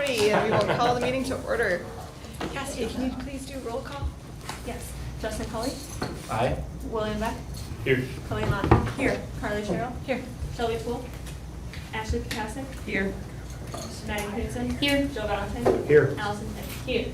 Alrighty, we will call the meeting to order. Cassie, can you please do roll call? Yes. Justin Cully. Aye. William Beck. Here. Chloe Lott. Here. Carly Sherrill. Here. Shelby Poole. Ashley Kukasik. Here. Maddie Knudsen. Here. Joe Valentine. Here. Allison Fick. Here.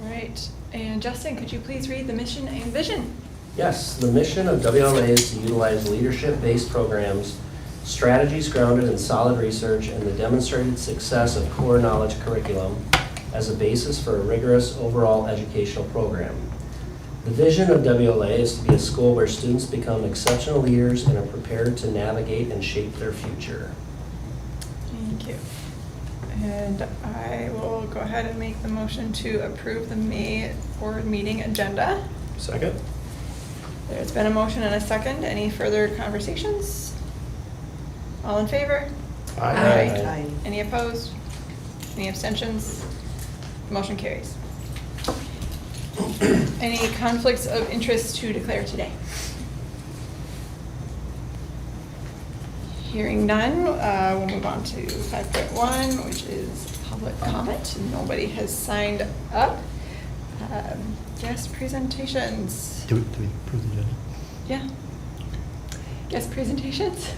Alright, and Justin, could you please read the mission and vision? Yes, the mission of WLA is to utilize leadership-based programs, strategies grounded in solid research, and the demonstrated success of core knowledge curriculum as a basis for a rigorous overall educational program. The vision of WLA is to be a school where students become exceptional leaders and are prepared to navigate and shape their future. Thank you. And I will go ahead and make the motion to approve the May board meeting agenda. Second. There's been a motion and a second. Any further conversations? All in favor? Aye. Any opposed? Any abstentions? Motion carries. Any conflicts of interest to declare today? Hearing none, we'll move on to 5.1, which is public comment. Nobody has signed up. Guest presentations. Do we approve the agenda? Yeah. Guest presentations.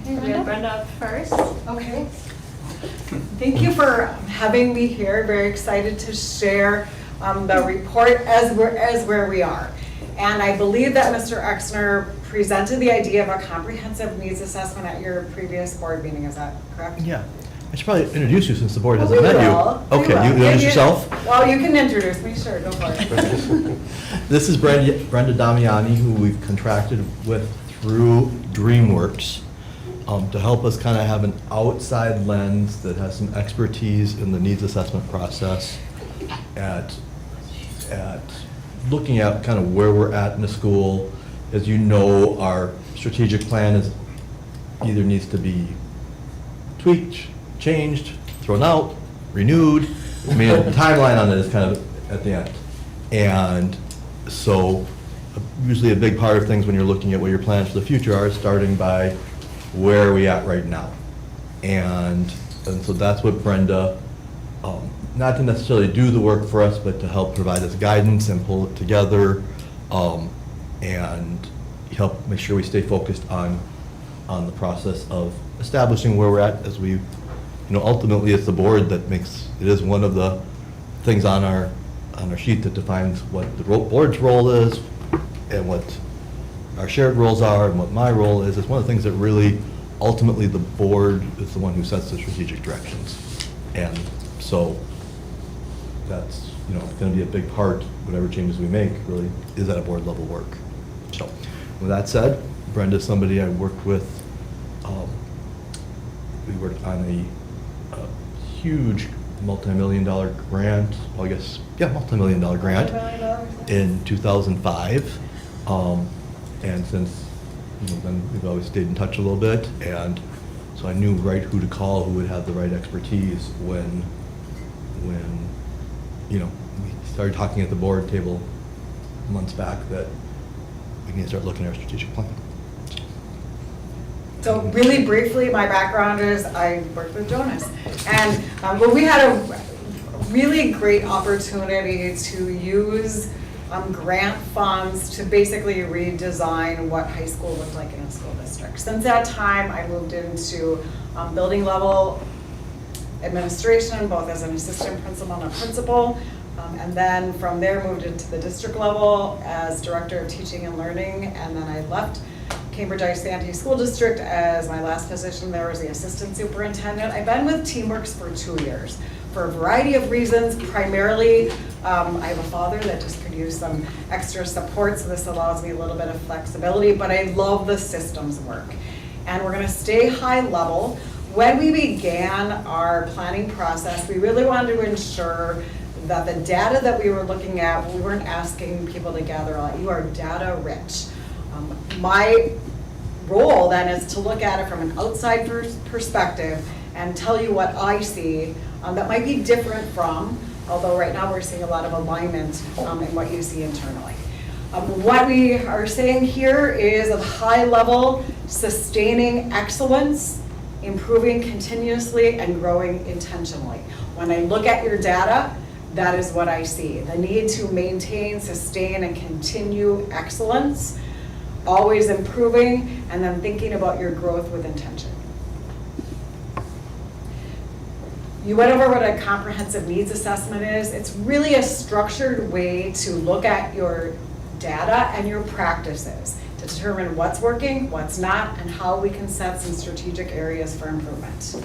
Okay, we have Brenda up first. Okay. Thank you for having me here. Very excited to share the report as where we are. And I believe that Mr. Exner presented the idea of a comprehensive needs assessment at your previous board meeting. Is that correct? Yeah. I should probably introduce you since the board Well, hasn't we met will. you. We Okay, will. you introduce yourself? Well, you can introduce me. Sure, go for it. This is Brenda Damiani, who we've contracted with through DreamWorks to help us kind of have an outside lens that has some expertise in the needs assessment process at looking at kind of where we're at in the school. As you know, our strategic plan is either needs to be tweaked, changed, thrown out, renewed. I mean, the timeline on it is kind of at the end. And so usually a big part of things when you're looking at what your plans for the future are is starting by where are we at right now. And so that's what Brenda, not to necessarily do the work for us, but to help provide us guidance and pull it together and help make sure we stay focused on the process of establishing where we're at as we, ultimately it's the board that makes, it is one of the things on our sheet that defines what the board's role is and what our shared roles are and what my role is. It's one of the things that really, ultimately the board is the one who sets the strategic directions. And so that's, going to be a big part, whatever changes we make really is at a board level work. So with that said, Brenda's somebody I worked with. We worked on a huge multi-million-dollar grant, well, I guess, yeah, multi-million-dollar grant in 2005. And since, then we've always stayed in touch a little bit. And so I knew right who to call, who would have the right expertise when we started talking at the board table months back that we need to start looking at our strategic plan. So really briefly, my background is I worked with Jonas. And we had a really great opportunity to use grant funds to basically redesign what high school looked like in a school district. Since that time, I moved into building level administration, both as an assistant principal and a principal. And then from there moved into the district level as director of teaching and learning. And then I left Cambridge Isanti School District as my last position there as the assistant superintendent. I've been with TeamWorks for 2 years for a variety of reasons. Primarily, I have a father that just could use some extra support, so this allows me a little bit of flexibility, but I love the systems work. And we're gonna stay high level. When we began our planning process, we really wanted to ensure that the data that we were looking at, we weren't asking people to gather all, you are data rich. My role then is to look at it from an outside perspective and tell you what I see that might be different from, although right now we're seeing a lot of alignment in what you see internally. What we are saying here is of high level sustaining excellence improving continuously and growing intentionally. When I look at your data, that is what I see. The need to maintain, sustain, and continue excellence, always improving, and then thinking about your growth with intention. You went over what a comprehensive needs assessment is. It's really a structured way to look at your data and your practices to determine what's working, what's not, and how we can set some strategic areas for improvement.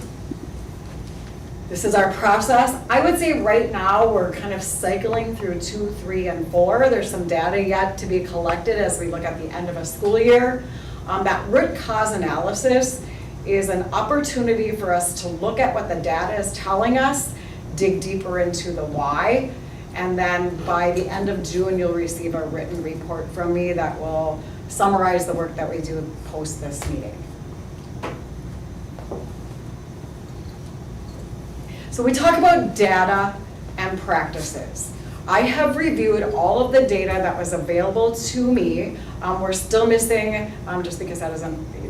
This is our process. I would say right now we're kind of cycling through 2, 3, and 4. There's some data yet to be collected as we look at the end of a school year. That root cause analysis is an opportunity for us to look at what the data is telling us, dig deeper into the why, and then by the end of June, you'll receive a written report from me that will summarize the work that we do post this meeting. So we talk about data and practices. I have reviewed all of the data that was available to me. We're still missing, just because that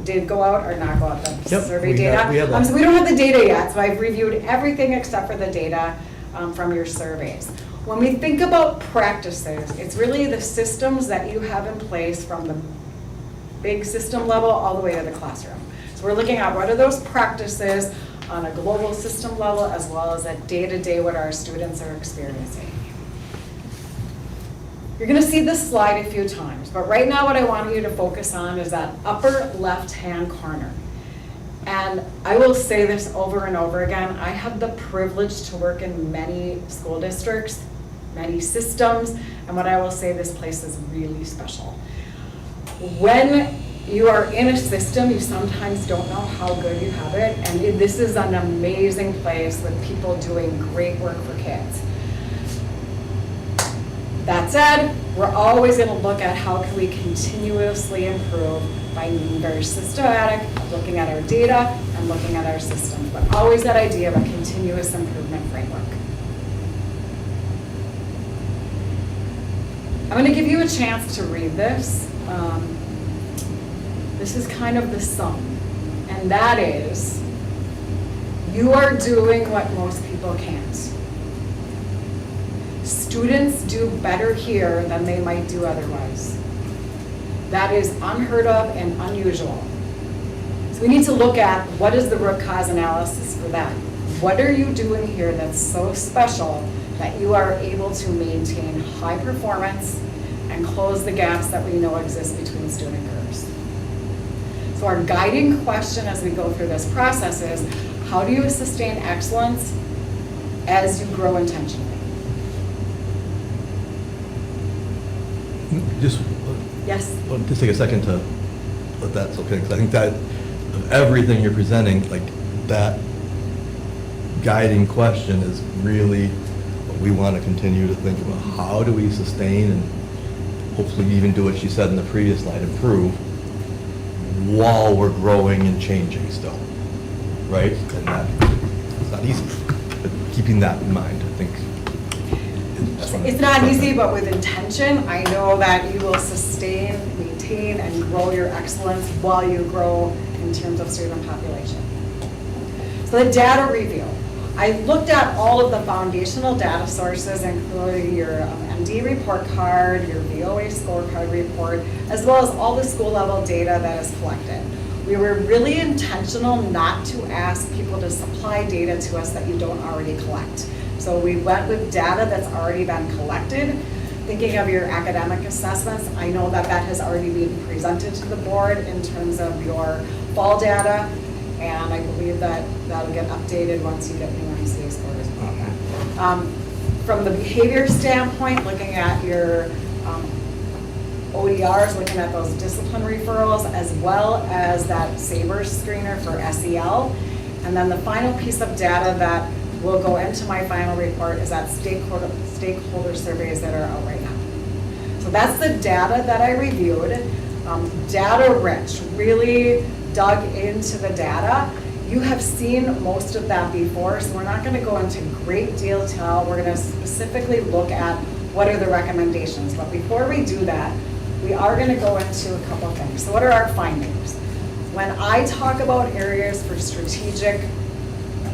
did go out or not go out, the Yep, survey we data. have that. So we don't have the data yet, so I've reviewed everything except for the data from your surveys. When we think about practices, it's really the systems that you have in place from the big system level all the way to the classroom. So we're looking at what are those practices on a global system level as well as at day-to-day what our students are experiencing. You're going to see this slide a few times, but right now what I want you to focus on is that upper left-hand corner. And I will say this over and over again, I have the privilege to work in many school districts, many systems, and what I will say, this place is really special. When you are in a system, you sometimes don't know how good you have it, and this is an amazing place with people doing great work for kids. That said, we're always going to look at how can we continuously improve by being very systematic, looking at our data and looking at our systems, but always that idea of a continuous improvement framework. I'm going to give you a chance to read this. This is kind of the sum, and that is, you are doing what most people can't. Students do better here than they might do otherwise. That is unheard of and unusual. So we need to look at what is the root cause analysis for that. What are you doing here that's so special that you are able to maintain high performance and close the gaps that we know exist between student curves? So our guiding question as we go through this process is, how do you sustain excellence as you grow intentionally? Just Yes? take a second to let that's okay, because I think that of everything you're presenting, like that guiding question is really what we want to continue to think about. How do we sustain and hopefully even do what she said in the previous slide, improve, while we're growing and changing still, right? And that, it's not easy, but keeping that in mind, I think. It's not easy, but with intention, I know that you will sustain, maintain, and grow your excellence while you grow in terms of student population. So the data review. I looked at all of the foundational data sources, including your MD report card, your VOA scorecard report, as well as all the school level data that is collected. We were really intentional not to ask people to supply data to us that you don't already collect. So we went with data that's already been collected. Thinking of your academic assessments, I know that that has already been presented to the board in terms of your fall data, and I believe that that'll get updated once you get new MCA scores. From the behavior standpoint, looking at your ODRs, looking at those discipline referrals, as well as that SABRE screener for SEL. And then the final piece of data that will go into my final report is that stakeholder surveys that are out right now. So that's the data that I reviewed. Data rich, really dug into the data. You have seen most of that before, so we're not going to go into great detail. We're going to specifically look at what are the recommendations. But before we do that, we are going to go into a couple of things. So what are our findings? When I talk about areas for strategic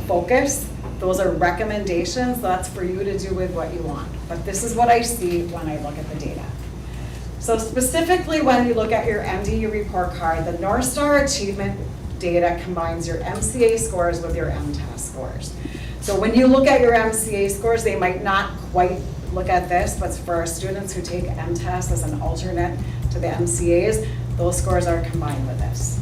focus, those are recommendations. That's for you to do with what you want. But this is what I see when I look at the data. So specifically, when you look at your MDU report card, the North Star achievement data combines your MCA scores with your MTAS scores. So when you look at your MCA scores, they might not quite look at this, but for our students who take MTAS as an alternate to the MCAs, those scores are combined with this.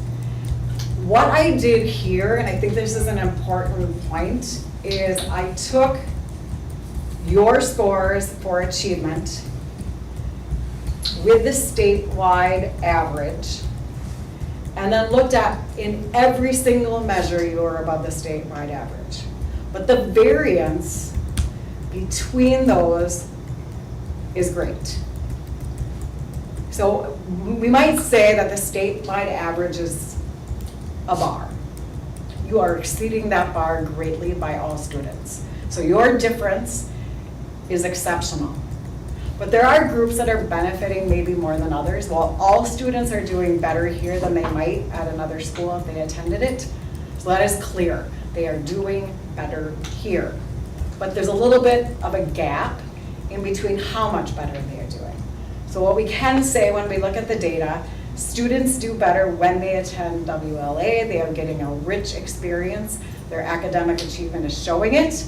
What I did here, and I think this is an important point, is I took your scores for achievement with the statewide average, and then looked at in every single measure you were above the statewide average. But the variance between those is great. So we might say that the statewide average is a bar. You are exceeding that bar greatly by all students. So your difference is exceptional. But there are groups that are benefiting maybe more than others. While all students are doing better here than they might at another school if they attended it. So that is clear. They are doing better here. But there's a little bit of a gap in between how much better they are doing. So what we can say when we look at the data, students do better when they attend WLA. They are getting a rich experience. Their academic achievement is showing it.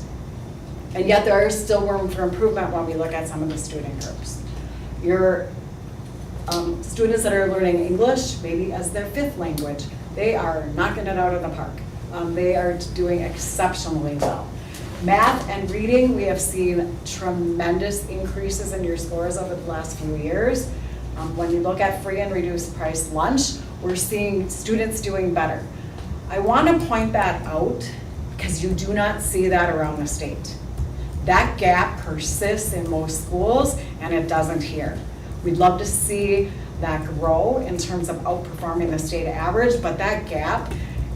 And yet there is still room for improvement when we look at some of the student groups. Your students that are learning English, maybe as their 5th language, they are knocking it out of the park. They are doing exceptionally well. Math and reading, we have seen tremendous increases in your scores over the last few years. When you look at free and reduced price lunch, we're seeing students doing better. I want to point that out because you do not see that around the state. That gap persists in most schools, and it doesn't here. We'd love to see that grow in terms of outperforming the state average, but that gap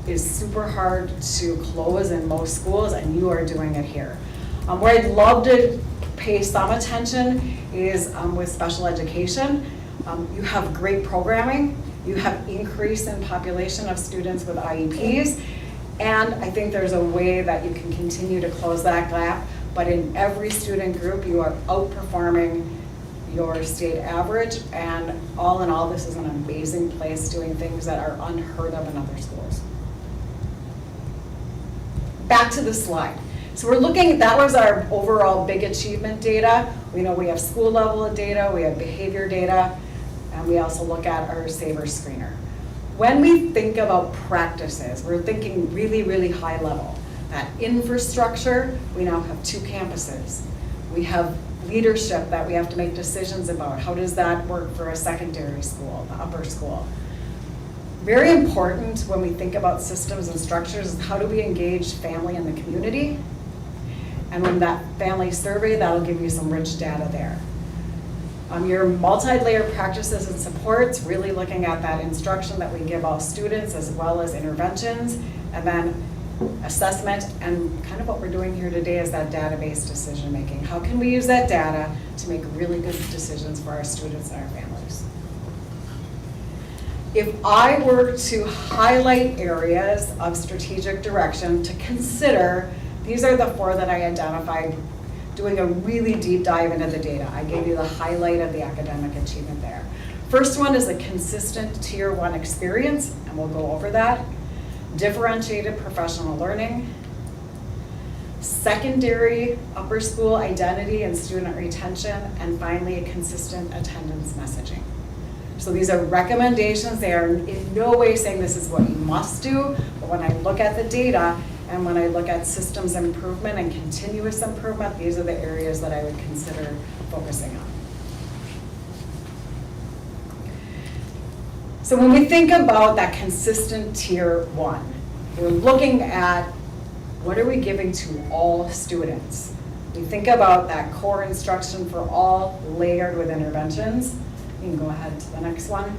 is super hard to close in most schools, and you are doing it here. Where I'd love to pay some attention is with special education. You have great programming. You have increase in population of students with IEPs, and I think there's a way that you can continue to close that gap. But in every student group, you are outperforming your state average, and all in all, this is an amazing place doing things that are unheard of in other schools. Back to the slide. So we're looking, that was our overall big achievement data. We know we have school level data, we have behavior data, and we also look at our Saver Screener. When we think about practices, we're thinking really, really high level. That infrastructure, we now have 2 campuses. We have leadership that we have to make decisions about. How does that work for a secondary school, the upper school? Very important when we think about systems and structures is how do we engage family and the community? And when that family survey, that'll give you some rich data there. Your multi-layer practices and supports, really looking at that instruction that we give all students as well as interventions, and then assessment, and kind of what we're doing here today is that database decision making. How can we use that data to make really good decisions for our students and our families? If I were to highlight areas of strategic direction to consider, these are the 4 that I identified doing a really deep dive into the data. I gave you the highlight of the academic achievement there. First one is a consistent Tier 1 experience, and we'll go over that. Differentiated professional learning, secondary upper school identity and student retention, and finally a consistent attendance messaging. So these are recommendations. They are in no way saying this is what you must do, but when I look at the data and when I look at systems improvement and continuous improvement, these are the areas that I would consider focusing on. So when we think about that consistent Tier 1, we're looking at what are we giving to all students. We think about that core instruction for all layered with interventions. You can go ahead to the next one.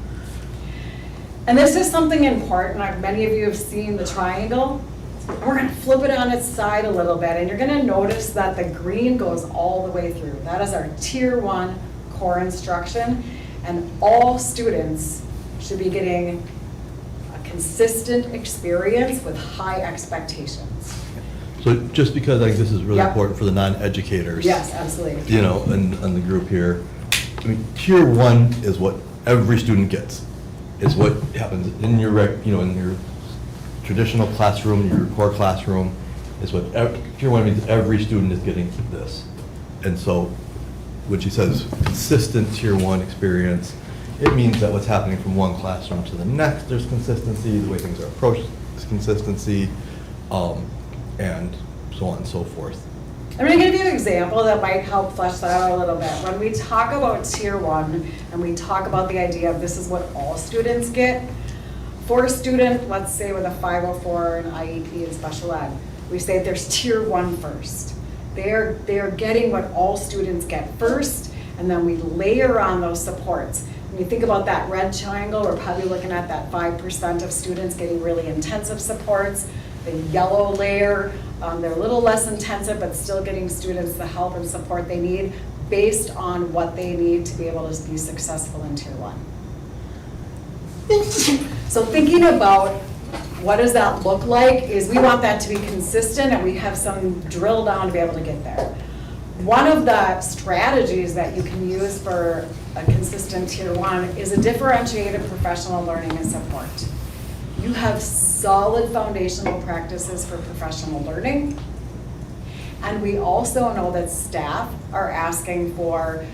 And this is something important. Many of you have seen the triangle. We're going to flip it on its side a little bit, and you're going to notice that the green goes all the way through. That is our Tier 1 core instruction, and all students should be getting a consistent experience with high expectations. So just because I think this is really Yep. important for the non-educators. Yes, absolutely. You know, and the group here, I mean, tier one is what every student gets. Is what happens in your, in your traditional classroom, your core classroom, is what, tier one means every student is getting this. And so, when she says consistent tier one experience, it means that what's happening from one classroom to the next, there's consistency, the way things are approached is consistency, and so on and so forth. I'm going to give you an example that might help flesh that out a little bit. When we talk about tier one and we talk about the idea of this is what all students get, for a student, let's say with a 504 and IEP and special ed, we say there's tier one first. They are getting what all students get first, and then we layer on those supports. When you think about that red triangle, we're probably looking at that 5% of students getting really intensive supports. The yellow layer, they're a little less intensive, but still getting students the help and support they need based on what they need to be able to be successful in tier one. So thinking about what does that look like is we want that to be consistent, and we have some drill down to be able to get there. One of the strategies that you can use for a consistent tier one is a differentiated professional learning and support. You have solid foundational practices for professional learning, and we also know that staff are asking for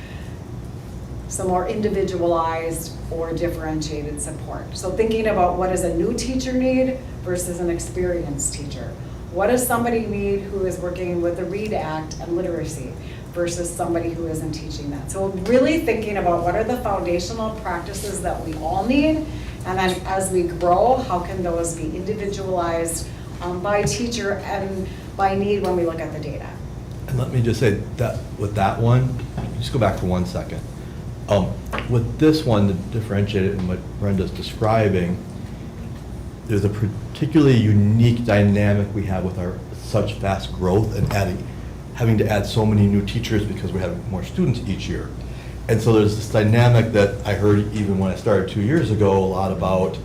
some more individualized or differentiated support. So thinking about what does a new teacher need versus an experienced teacher. What does somebody need who is working with the READ Act and literacy versus somebody who isn't teaching that? So really thinking about what are the foundational practices that we all need, and then as we grow, how can those be individualized by teacher and by need when we look at the data? And let me just say that with that one, just go back for 1 second. With this one, to differentiate it and what Brenda's describing, there's a particularly unique dynamic we have with our such fast growth and having to add so many new teachers because we have more students each year. And so there's this dynamic that I heard even when I started 2 years ago a lot about,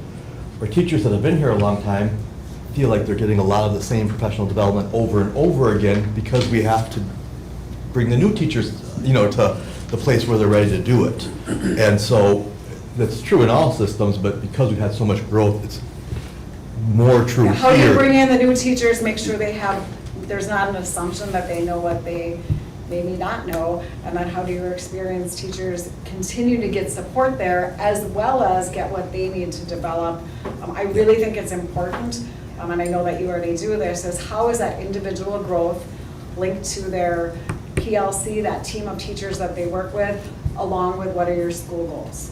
where teachers that have been here a long time feel like they're getting a lot of the same professional development over and over again because we have to bring the new teachers, to the place where they're ready to do it. And so that's true in all systems, but because we've had so much growth, it's more true here. How do you bring in the new teachers, make sure there's not an assumption that they know what they maybe not know, and then how do your experienced teachers continue to get support there as well as get what they need to develop? I really think it's important, and I know that you already do this, is how is that individual growth linked to their PLC, that team of teachers that they work with, along with what are your school goals?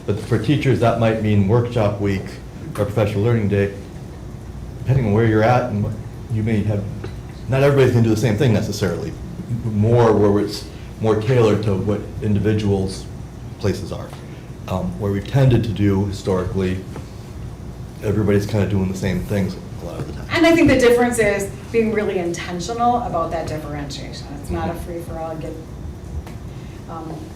But for teachers, that might mean workshop week or professional learning day, depending on where you're at, and you may have, not everybody's gonna do the same thing necessarily. More where it's more tailored to what individuals' places are. Where we've tended to do historically, everybody's kind of doing the same things a lot of the time. And I think the difference is being really intentional about that differentiation. It's not a free-for-all,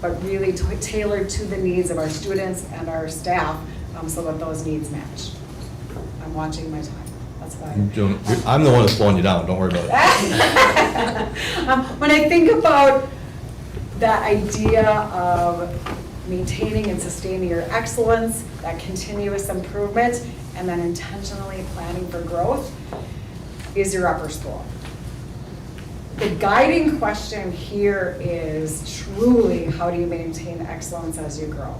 but really tailored to the needs of our students and our staff so that those needs match. I'm watching my time. That's fine. Joan, I'm the one that's slowing you down, don't worry about it. When I think about that idea of maintaining and sustaining your excellence, that continuous improvement, and then intentionally planning for growth is your upper school. The guiding question here is truly how do you maintain excellence as you grow?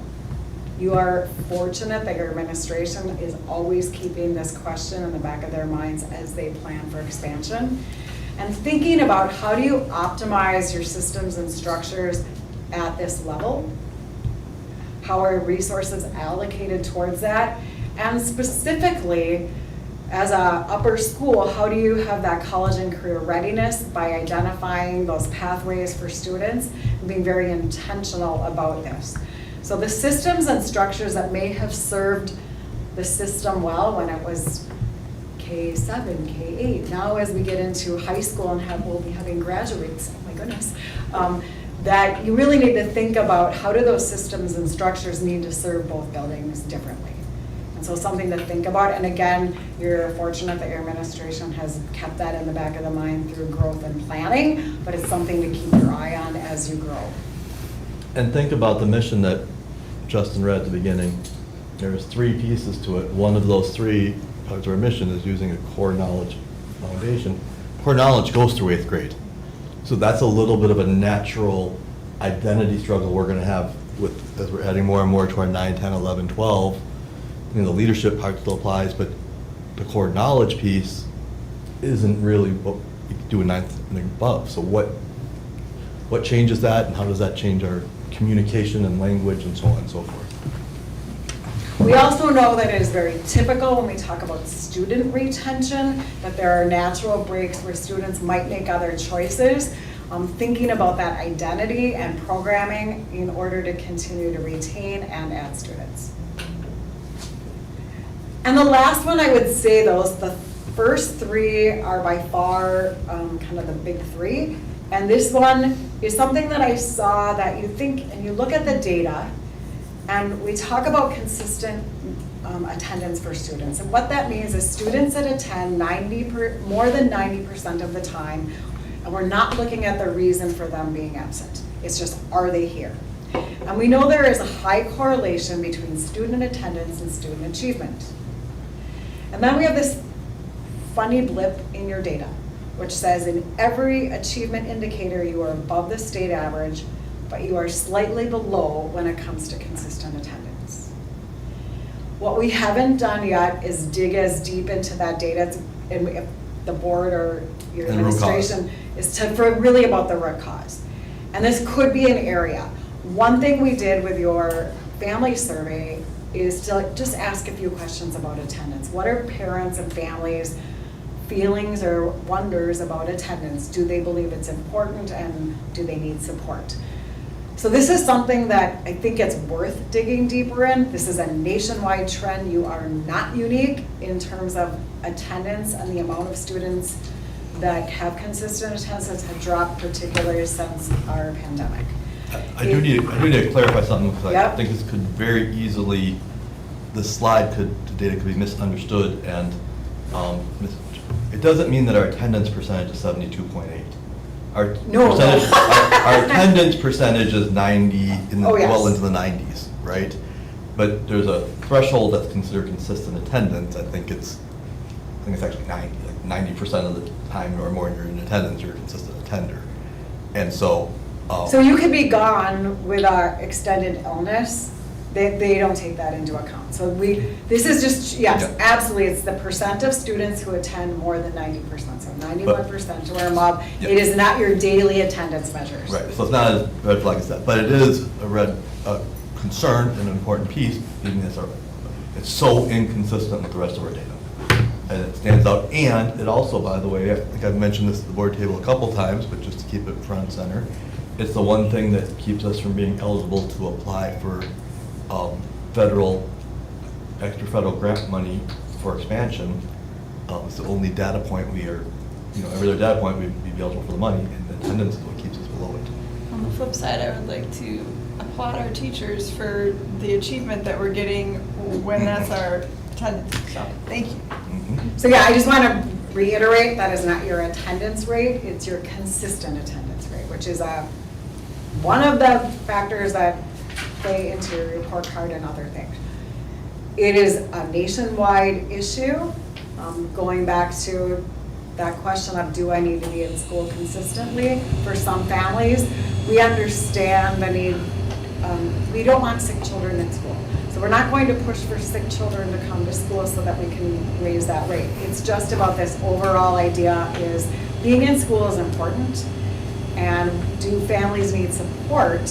You are fortunate that your administration is always keeping this question in the back of their minds as they plan for expansion. And thinking about how do you optimize your systems and structures at this level? How are resources allocated towards that? And specifically, as a upper school, how do you have that college and career readiness by identifying those pathways for students and being very intentional about this? So the systems and structures that may have served the system well when it was K7, K8, now as we get into high school and we'll be having graduates, oh my goodness, that you really need to think about how do those systems and structures need to serve both buildings differently. And so something to think about, and again, you're fortunate that your administration has kept that in the back of the mind through growth and planning, but it's something to keep your eye on as you grow. And think about the mission that Justin read at the beginning. There's 3 pieces to it. One of those 3 parts of our mission is using a core knowledge foundation. Core knowledge goes through 8th grade. So that's a little bit of a natural identity struggle we're going to have with, as we're adding more and more to our 9, 10, 11, 12. The leadership part still applies, but the core knowledge piece isn't really what you do in 9th and above. So what changes that, and how does that change our communication and language and so on and so forth? We also know that it is very typical when we talk about student retention, that there are natural breaks where students might make other choices. Thinking about that identity and programming in order to continue to retain and add students. And the last one I would say, the first 3 are by far kind of the big 3. And this one is something that I saw that you think, and you look at the data, and we talk about consistent attendance for students. And what that means is students that attend more than 90% of the time, and we're not looking at the reason for them being absent. It's just, are they here? And we know there is a high correlation between student attendance and student achievement. And then we have this funny blip in your data, which says in every achievement indicator you are above the state average, but you are slightly below when it comes to consistent attendance. What we haven't done yet is dig as deep into that data, and if the board or your administration is for really about the root cause. And this could be an area. One thing we did with your family survey is to just ask a few questions about attendance. What are parents and families' feelings or wonders about attendance? Do they believe it's important, and do they need support? So this is something that I think it's worth digging deeper in. This is a nationwide trend. You are not unique in terms of attendance, and the amount of students that have consistent attendance have dropped, particularly since our pandemic. I do need to clarify something, because Yep. I think this could very easily, the data could be misunderstood, and it doesn't mean that our attendance percentage is 72.8. Our attendance percentage is 90, Oh, yes. well into the 90s, right? But there's a threshold that's considered consistent attendance. I think it's actually 90. Like 90% of the time or more you're in attendance, you're a consistent attender. And so. So you could be gone with our extended illness. They don't take that into account. So this is just, yes, Yeah. absolutely, it's the percent of students who attend more than 90%, so 91% or above. Yeah. It is not your daily attendance measures. Right, so it's not as red flag as that, but it is a concern and an important piece, being that it's so inconsistent with the rest of our data. And it stands out, and it also, by the way, I think I've mentioned this at the board table a couple times, but just to keep it front and center, it's the one thing that keeps us from being eligible to apply for extra federal grant money for expansion. It's the only data point we are, every other data point we'd be eligible for the money, and attendance is what keeps us below it. On the flip side, I would like to applaud our teachers for the achievement that we're getting when that's our attendance, so thank you. Mhm. So yeah, I just want to reiterate, that is not your attendance rate, it's your consistent attendance rate, which is one of the factors that play into your report card and other things. It is a nationwide issue. Going back to that question of, do I need to be in school consistently? For some families, we understand the need. We don't want sick children in school. So we're not going to push for sick children to come to school so that we can raise that rate. It's just about this overall idea is being in school is important, and do families need support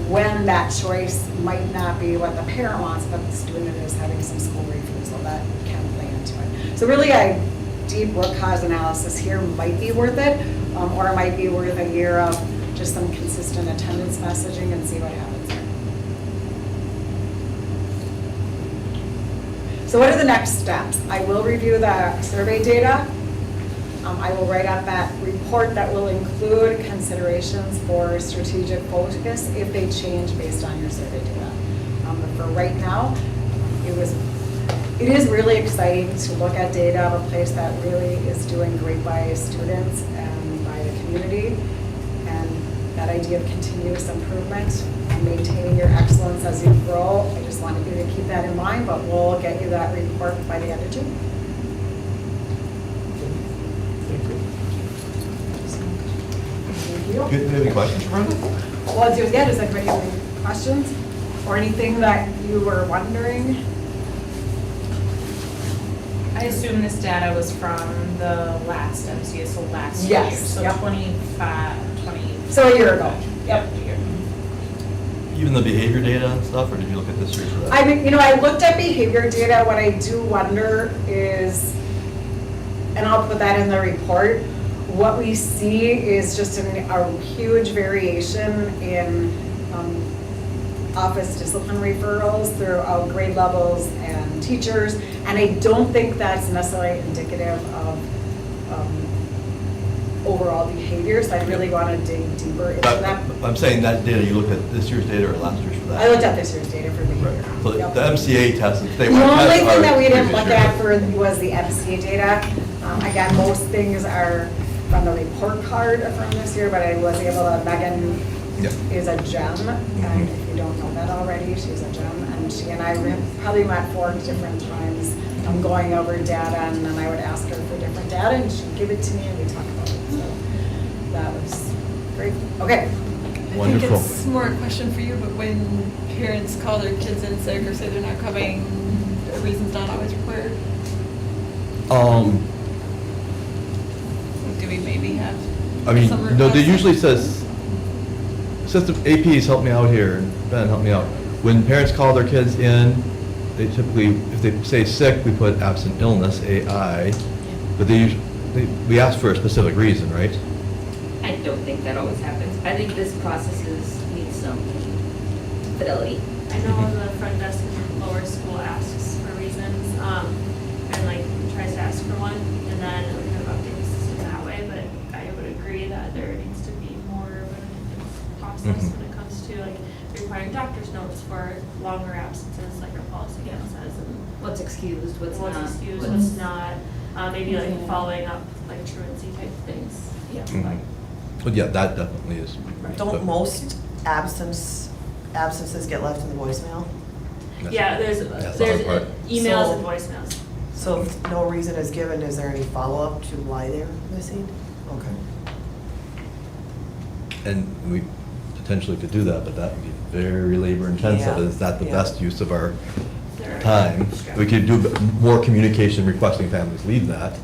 when that choice might not be what the parent wants, but the student is having some school refusal. That can play into it. So really a deep root cause analysis here might be worth it, or it might be worth a year of just some consistent attendance messaging and see what happens there. So what are the next steps? I will review the survey data. I will write up that report that will include considerations for strategic focus if they change based on your survey data. But for right now, it was it is really exciting to look at data of a place that really is doing great by students and by the community. And that idea of continuous improvement and maintaining your excellence as you grow, I just wanted you to keep that in mind, but we'll get you that report by the end of June. Do you have any questions, Brenda? Well, does anybody have any questions or anything that you were wondering? I assume this data was from the last MCA, so last year. Yes, So yep. 20. So a year ago. Yep. A year. Even the behavior data and stuff, or did you look at this year's for that? I mean, I looked at behavior data. What I do wonder is, and I'll put that in the report, what we see is just a huge variation in office discipline referrals throughout grade levels and teachers, and I don't think that's necessarily indicative of overall behavior, so I really want to dig deeper into that. I'm saying that data, you looked at this year's data or last year's for that? I looked at this year's data for behavior. So the Yep. MCA tests, if they The were only tests thing are that we didn't previous look year. at was the MCA data. Again, most things are from the report card from this year, but I was able to, Megan Yep. is a gem, and if you don't know that already, she's a gem, and she and I have probably met 4 different times. I'm going over data, and then I would ask her for different data, and she'd give it to me, and we talk about it, so that was great. Okay. I Wonderful. think it's more a question for you, but when parents call their kids in sick or say they're not coming, a reason's not always required. Do we maybe have I mean, some no, they requests? usually says, system APs help me out here, and Ben help me out. When parents call their kids in, they typically, if they say sick, we put absent illness, AI, but they usually, we ask for a specific reason, right? I don't think that always happens. I think this process needs some fidelity. I know the front desk in the lower school asks for reasons, and like tries to ask for one, and then we kind of update the system that way, but I would agree that there needs to be more of a process Mhm. when it comes to like requiring doctor's notes for longer absences, like our policy again says, and What's excused, what's not. what's excused, what's not, maybe like following up, like truancy type things, yeah. Mhm. But yeah, that definitely is. Don't most absences get left in the voicemail? Yeah, there's That's the hard part. emails So- and voicemails. So if no reason is given, is there any follow-up to why they're missing? Okay. And we potentially could do that, but that would be very labor intensive. Yeah. Is that the Yeah. best use of our There are time? We could do more communication requesting families leave that,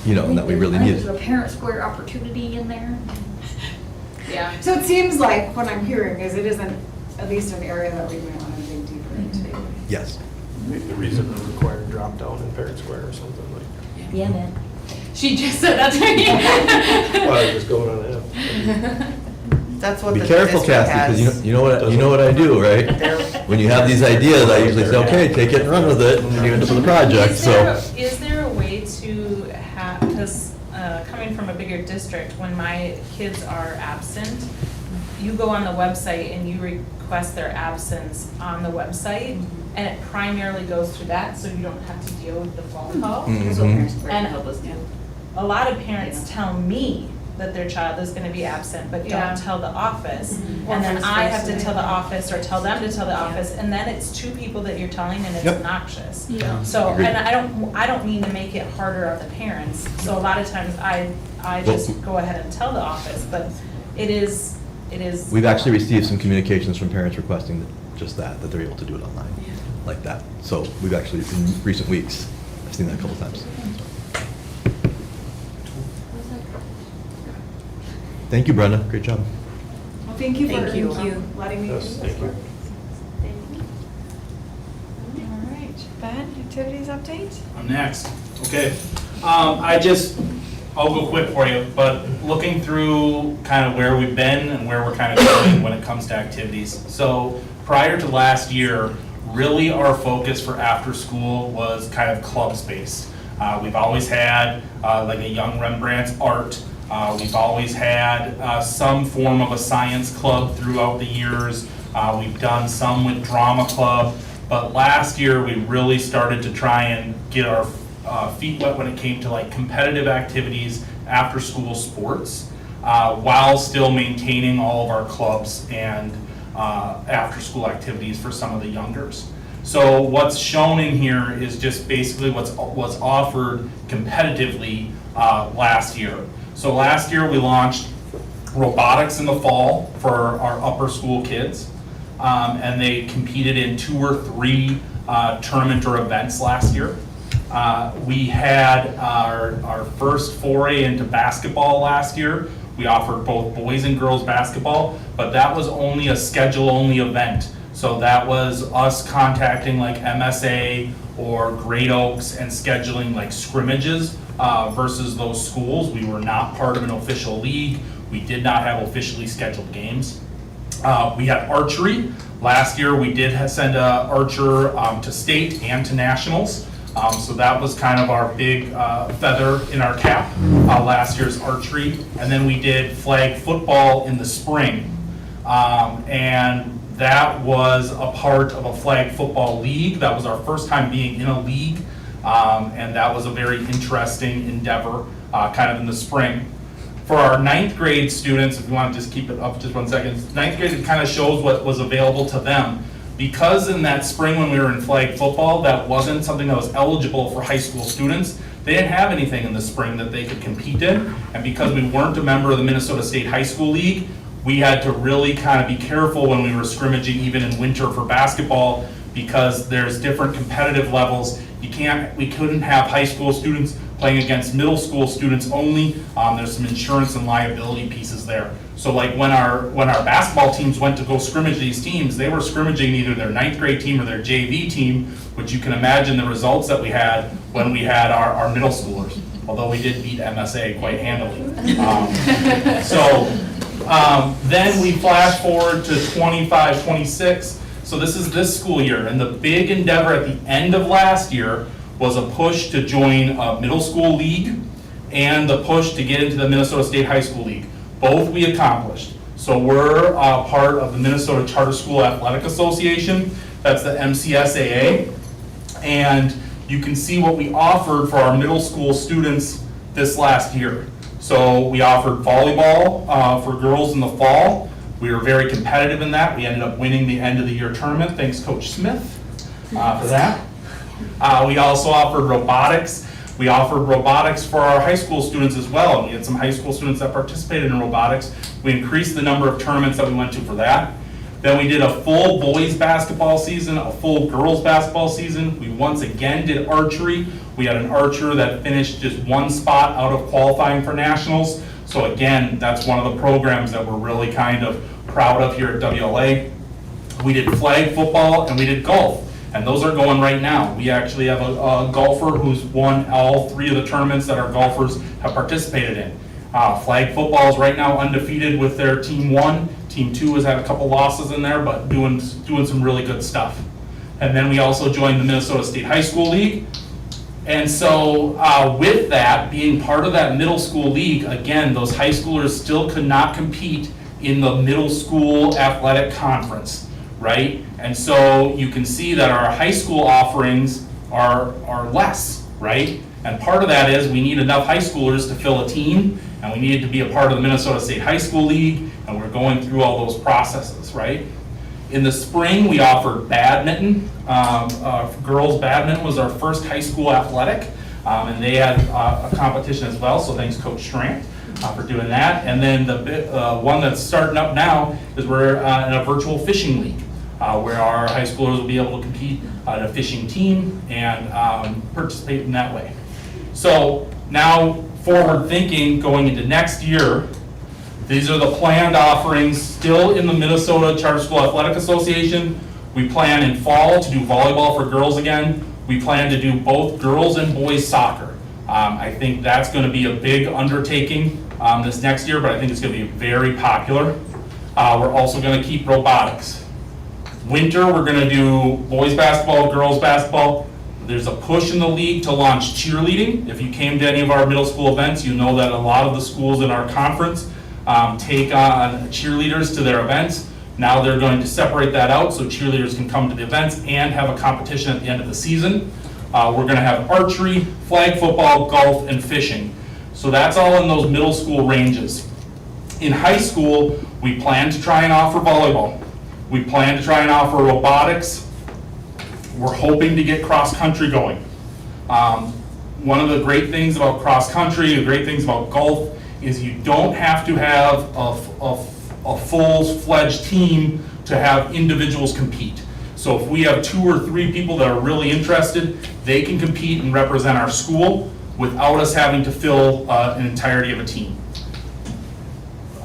and that we really need. There's a parent square opportunity in there. Yeah. So it seems like what I'm hearing is it isn't at least an area that we might want to dig deeper into. Yes. Maybe the reason to require drop down in Parent Square or something like Yeah, man. She just said that to me. that. Well, I was just going on that. That's what Be the careful, district Cassie, because has. you know what I do, right? When you have these ideas, I usually say, okay, take it and run with it, and then you end up with a project, so. Is there a way to have, because coming from a bigger district, when my kids are absent, you go on the website and you request their absence on the website, and it primarily goes through that, so you don't have to deal with the phone call. Mhm. So parent square can And- help us do. A lot of parents tell me that their child is gonna be absent, but Yeah. don't tell the office. Or And then vice I have to versa. tell the office or tell them to tell the office, and then it's 2 people that you're telling and it's Yep. obnoxious. Yeah. So, Agreed. and I don't mean to make it harder on the parents, so a lot of times I Well- just go ahead and tell the office, but it is. We've actually received some communications from parents requesting just that they're able to do it online, like that. So we've actually, in recent weeks, I've seen that a couple times. Thank you, Brenda, great job. Well, thank you for Thank you. letting me do Yes, this thank you. work. All right, Ben, activities update? I'm next. Okay. I'll go quick for you, but looking through kind of where we've been and where we're kind of going when it comes to activities. So prior to last year, really our focus for after school was kind of clubs based. We've always had like a Young Rembrandt's art. We've always had some form of a science club throughout the years. We've done some with drama club. But last year, we really started to try and get our feet wet when it came to like competitive activities, after-school sports, while still maintaining all of our clubs and after-school activities for some of the youngers. So what's shown in here is just basically what's offered competitively last year. So last year we launched robotics in the fall for our upper school kids, and they competed in 2 or 3 tournament or events last year. We had our first foray into basketball last year. We offered both boys and girls basketball, but that was only a schedule-only event. So that was us contacting like MSA or Great Oaks and scheduling like scrimmages versus those schools. We were not part of an official league. We did not have officially scheduled games. We had archery. Last year we did send an archer to state and to nationals. So that was kind of our big feather in our cap, last year's archery. And then we did flag football in the spring. And that was a part of a flag football league. That was our first time being in a league. And that was a very interesting endeavor kind of in the spring. For our 9th grade students, if you want to just keep it up just 1 second, 9th grade, it kind of shows what was available to them. Because in that spring when we were in flag football, that wasn't something that was eligible for high school students, they didn't have anything in the spring that they could compete in. And because we weren't a member of the Minnesota State High School League, we had to really kind of be careful when we were scrimmaging even in winter for basketball, because there's different competitive levels. We couldn't have high school students playing against middle school students only. There's some insurance and liability pieces there. So like when our basketball teams went to go scrimmage these teams, they were scrimmaging either their 9th grade team or their JV team, which you can imagine the results that we had when we had our middle schoolers, although we did beat MSA quite handily. Then we flash forward to 25, 26. So this is this school year, and the big endeavor at the end of last year was a push to join a middle school league and the push to get into the Minnesota State High School League. Both we accomplished. So we're part of the Minnesota Charter School Athletic Association. That's the MCSAA. And you can see what we offered for our middle school students this last year. So we offered volleyball for girls in the fall. We were very competitive in that. We ended up winning the end of the year tournament. Thanks, Coach Smith, for that. We also offered robotics. We offered robotics for our high school students as well. And we had some high school students that participated in robotics. We increased the number of tournaments that we went to for that. Then we did a full boys basketball season, a full girls basketball season. We once again did archery. We had an archer that finished just 1 spot out of qualifying for nationals. So again, that's one of the programs that we're really kind of proud of here at WLA. We did flag football and we did golf. And those are going right now. We actually have a golfer who's won all 3 of the tournaments that our golfers have participated in. Flag football is right now undefeated with their Team 1. Team 2 has had a couple losses in there, but doing some really good stuff. And then we also joined the Minnesota State High School League. And so with that, being part of that middle school league, again, those high schoolers still could not compete in the middle school athletic conference, right? And so you can see that our high school offerings are less, right? And part of that is we need enough high schoolers to fill a team, and we needed to be a part of the Minnesota State High School League, and we're going through all those processes, right? In the spring, we offered badminton. Girls badminton was our first high school athletic, and they had a competition as well, so thanks Coach Strant for doing that. And then the one that's starting up now is we're in a virtual fishing league, where our high schoolers will be able to compete in a fishing team and participate in that way. So now, forward thinking, going into next year, these are the planned offerings still in the Minnesota Charter School Athletic Association. We plan in fall to do volleyball for girls again. We plan to do both girls and boys soccer. I think that's going to be a big undertaking this next year, but I think it's going to be very popular. We're also going to keep robotics. Winter, we're going to do boys basketball, girls basketball. There's a push in the league to launch cheerleading. If you came to any of our middle school events, you know that a lot of the schools in our conference take on cheerleaders to their events. Now they're going to separate that out so cheerleaders can come to the events and have a competition at the end of the season. We're gonna have archery, flag football, golf, and fishing. So that's all in those middle school ranges. In high school, we plan to try and offer volleyball. We plan to try and offer robotics. We're hoping to get cross-country going. One of the great things about cross-country, the great things about golf, is you don't have to have a full-fledged team to have individuals compete. So if we have 2 or 3 people that are really interested, they can compete and represent our school without us having to fill an entirety of a team.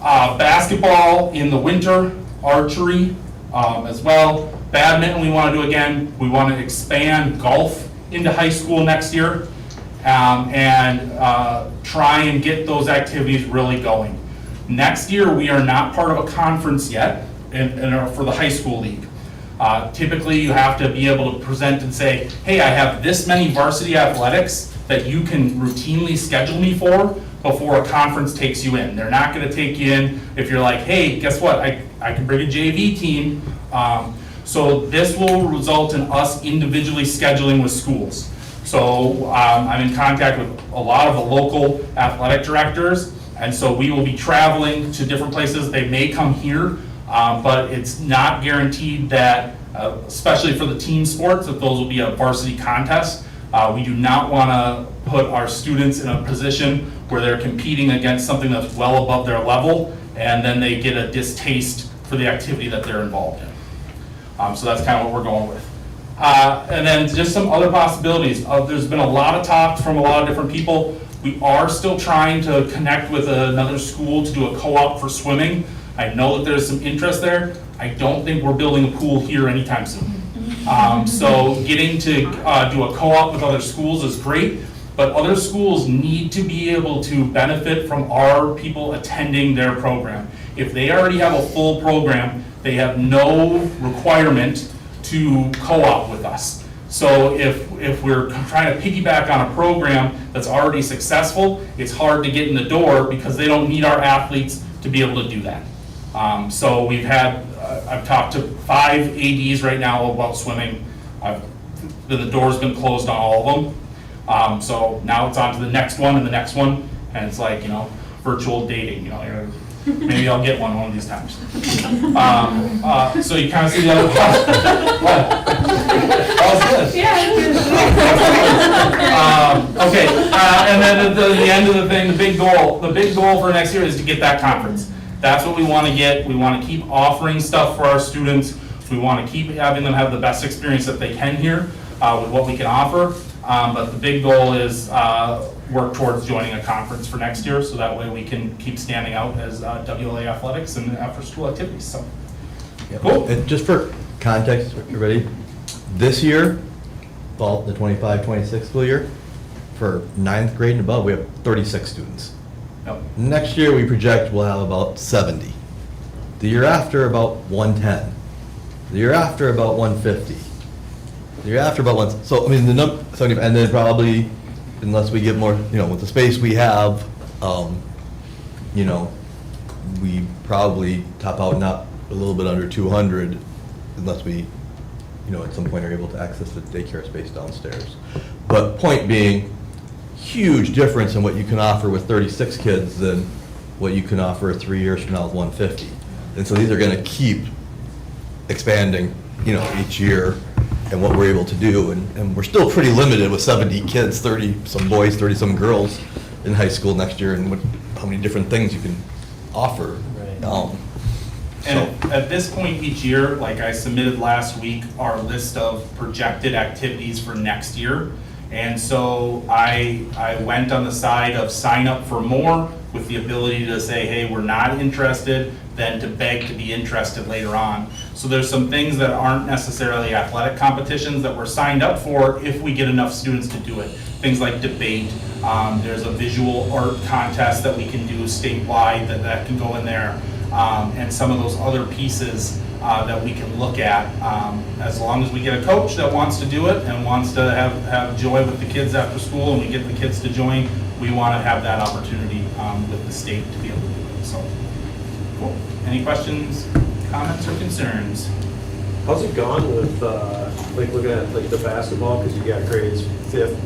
Basketball in the winter, archery as well. Badminton we want to do again. We want to expand golf into high school next year and try and get those activities really going. Next year we are not part of a conference yet for the high school league. Typically you have to be able to present and say, hey, I have this many varsity athletics that you can routinely schedule me for before a conference takes you in. They're not going to take you in if you're like, hey, guess what, I can bring a JV team. So this will result in us individually scheduling with schools. So I'm in contact with a lot of the local athletic directors, and so we will be traveling to different places. They may come here, but it's not guaranteed that, especially for the team sports, that those will be a varsity contest. We do not want to put our students in a position where they're competing against something that's well above their level, and then they get a distaste for the activity that they're involved in. So that's kind of what we're going with. And then just some other possibilities. There's been a lot of talk from a lot of different people. We are still trying to connect with another school to do a co-op for swimming. I know that there's some interest there. I don't think we're building a pool here anytime soon. So getting to do a co-op with other schools is great, but other schools need to be able to benefit from our people attending their program. If they already have a full program, they have no requirement to co-op with us. So if we're trying to piggyback on a program that's already successful, it's hard to get in the door because they don't need our athletes to be able to do that. So we've had, I've talked to 5 ADs right now about swimming. The door's been closed on all of them. So now it's on to the next one and the next one, and it's like, virtual dating, maybe I'll get one of these times. So you kind of see the other part. That was good. Yeah. Okay, and then at the end of the thing, the big goal for next year is to get that conference. That's what we want to get. We want to keep offering stuff for our students. We want to keep having them have the best experience that they can here with what we can offer. But the big goal is work towards joining a conference for next year, so that way we can keep standing out as WLA athletics and after-school activities. So, cool. And just for context, everybody, this year, fall, the 25-26 school year, for 9th grade and above, we have 36 students. Yep. Next year, we project we'll have about 70. The year after, about 110. The year after, about 150. The year after, about 1. So, I mean, the number, 70, and then probably, unless we get more, with the space we have, we probably top out not a little bit under 200, unless we, at some point are able to access the daycare space downstairs. But point being, huge difference in what you can offer with 36 kids than what you can offer 3 years from now with 150. And so these are going to keep expanding, each year and what we're able to do. And we're still pretty limited with 70 kids, 30 some boys, 30 some girls in high school next year, and how many different things you can offer. Right. And at this point each year, like I submitted last week, our list of projected activities for next year. And so I went on the side of sign up for more with the ability to say, hey, we're not interested, then to beg to be interested later on. So there's some things that aren't necessarily athletic competitions that we're signed up for if we get enough students to do it. Things like debate, there's a visual art contest that we can do statewide that can go in there. And some of those other pieces that we can look at. As long as we get a coach that wants to do it and wants to have joy with the kids after school, and we get the kids to join, we want to have that opportunity with the state to be able to do it. So, cool. Any questions, comments or concerns? How's it gone with, like, looking at, like, the basketball, because you got grades 5th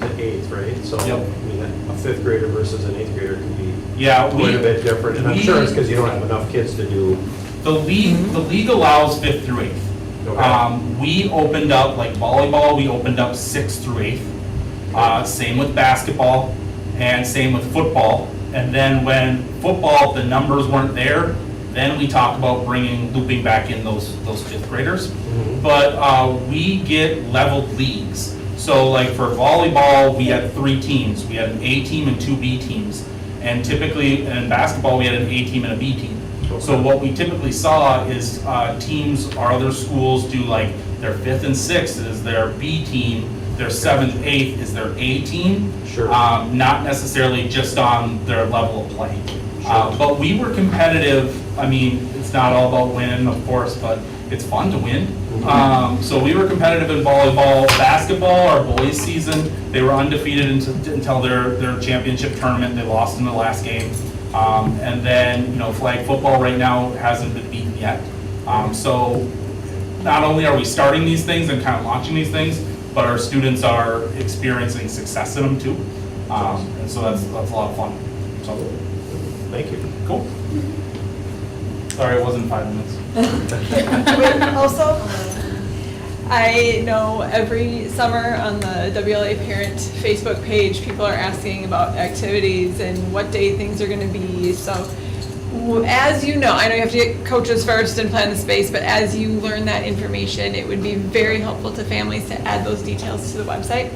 to 8th, right? So, Yep. I mean, a 5th grader versus an 8th grader can be Yeah, quite a bit different, and I'm sure it's we- because you don't have enough kids to do. The league allows 5th through 8th. Okay. We opened up, like volleyball, we opened up 6th through 8th. Same with basketball and same with football. And then when football, the numbers weren't there, then we talk about looping back in those 5th graders. Mhm. But we get leveled leagues. So like for volleyball, we had 3 teams. We had an A team and 2 B teams. And typically in basketball, we had an A team and a B team. So what we typically saw is teams, our other schools do like their 5th and 6th is their B team, their 7th, 8th is their A team. Sure. Not necessarily just on their level of play. Sure. But we were competitive. I mean, it's not all about winning, of course, but it's fun to win. So we were competitive in volleyball. Basketball, our boys season, they were undefeated until their championship tournament. They lost in the last game. And then, flag football right now hasn't been beaten yet. So not only are we starting these things and kind of launching these things, but our students are experiencing success in them too. And so that's a lot of fun. So, Thank you. cool. Sorry, it wasn't 5 minutes. Also, I know every summer on the WLA Parent Facebook page, people are asking about activities and what day things are gonna be. So as you know, I know you have to get coaches first and plan the space, but as you learn that information, it would be very helpful to families to add those details to the website.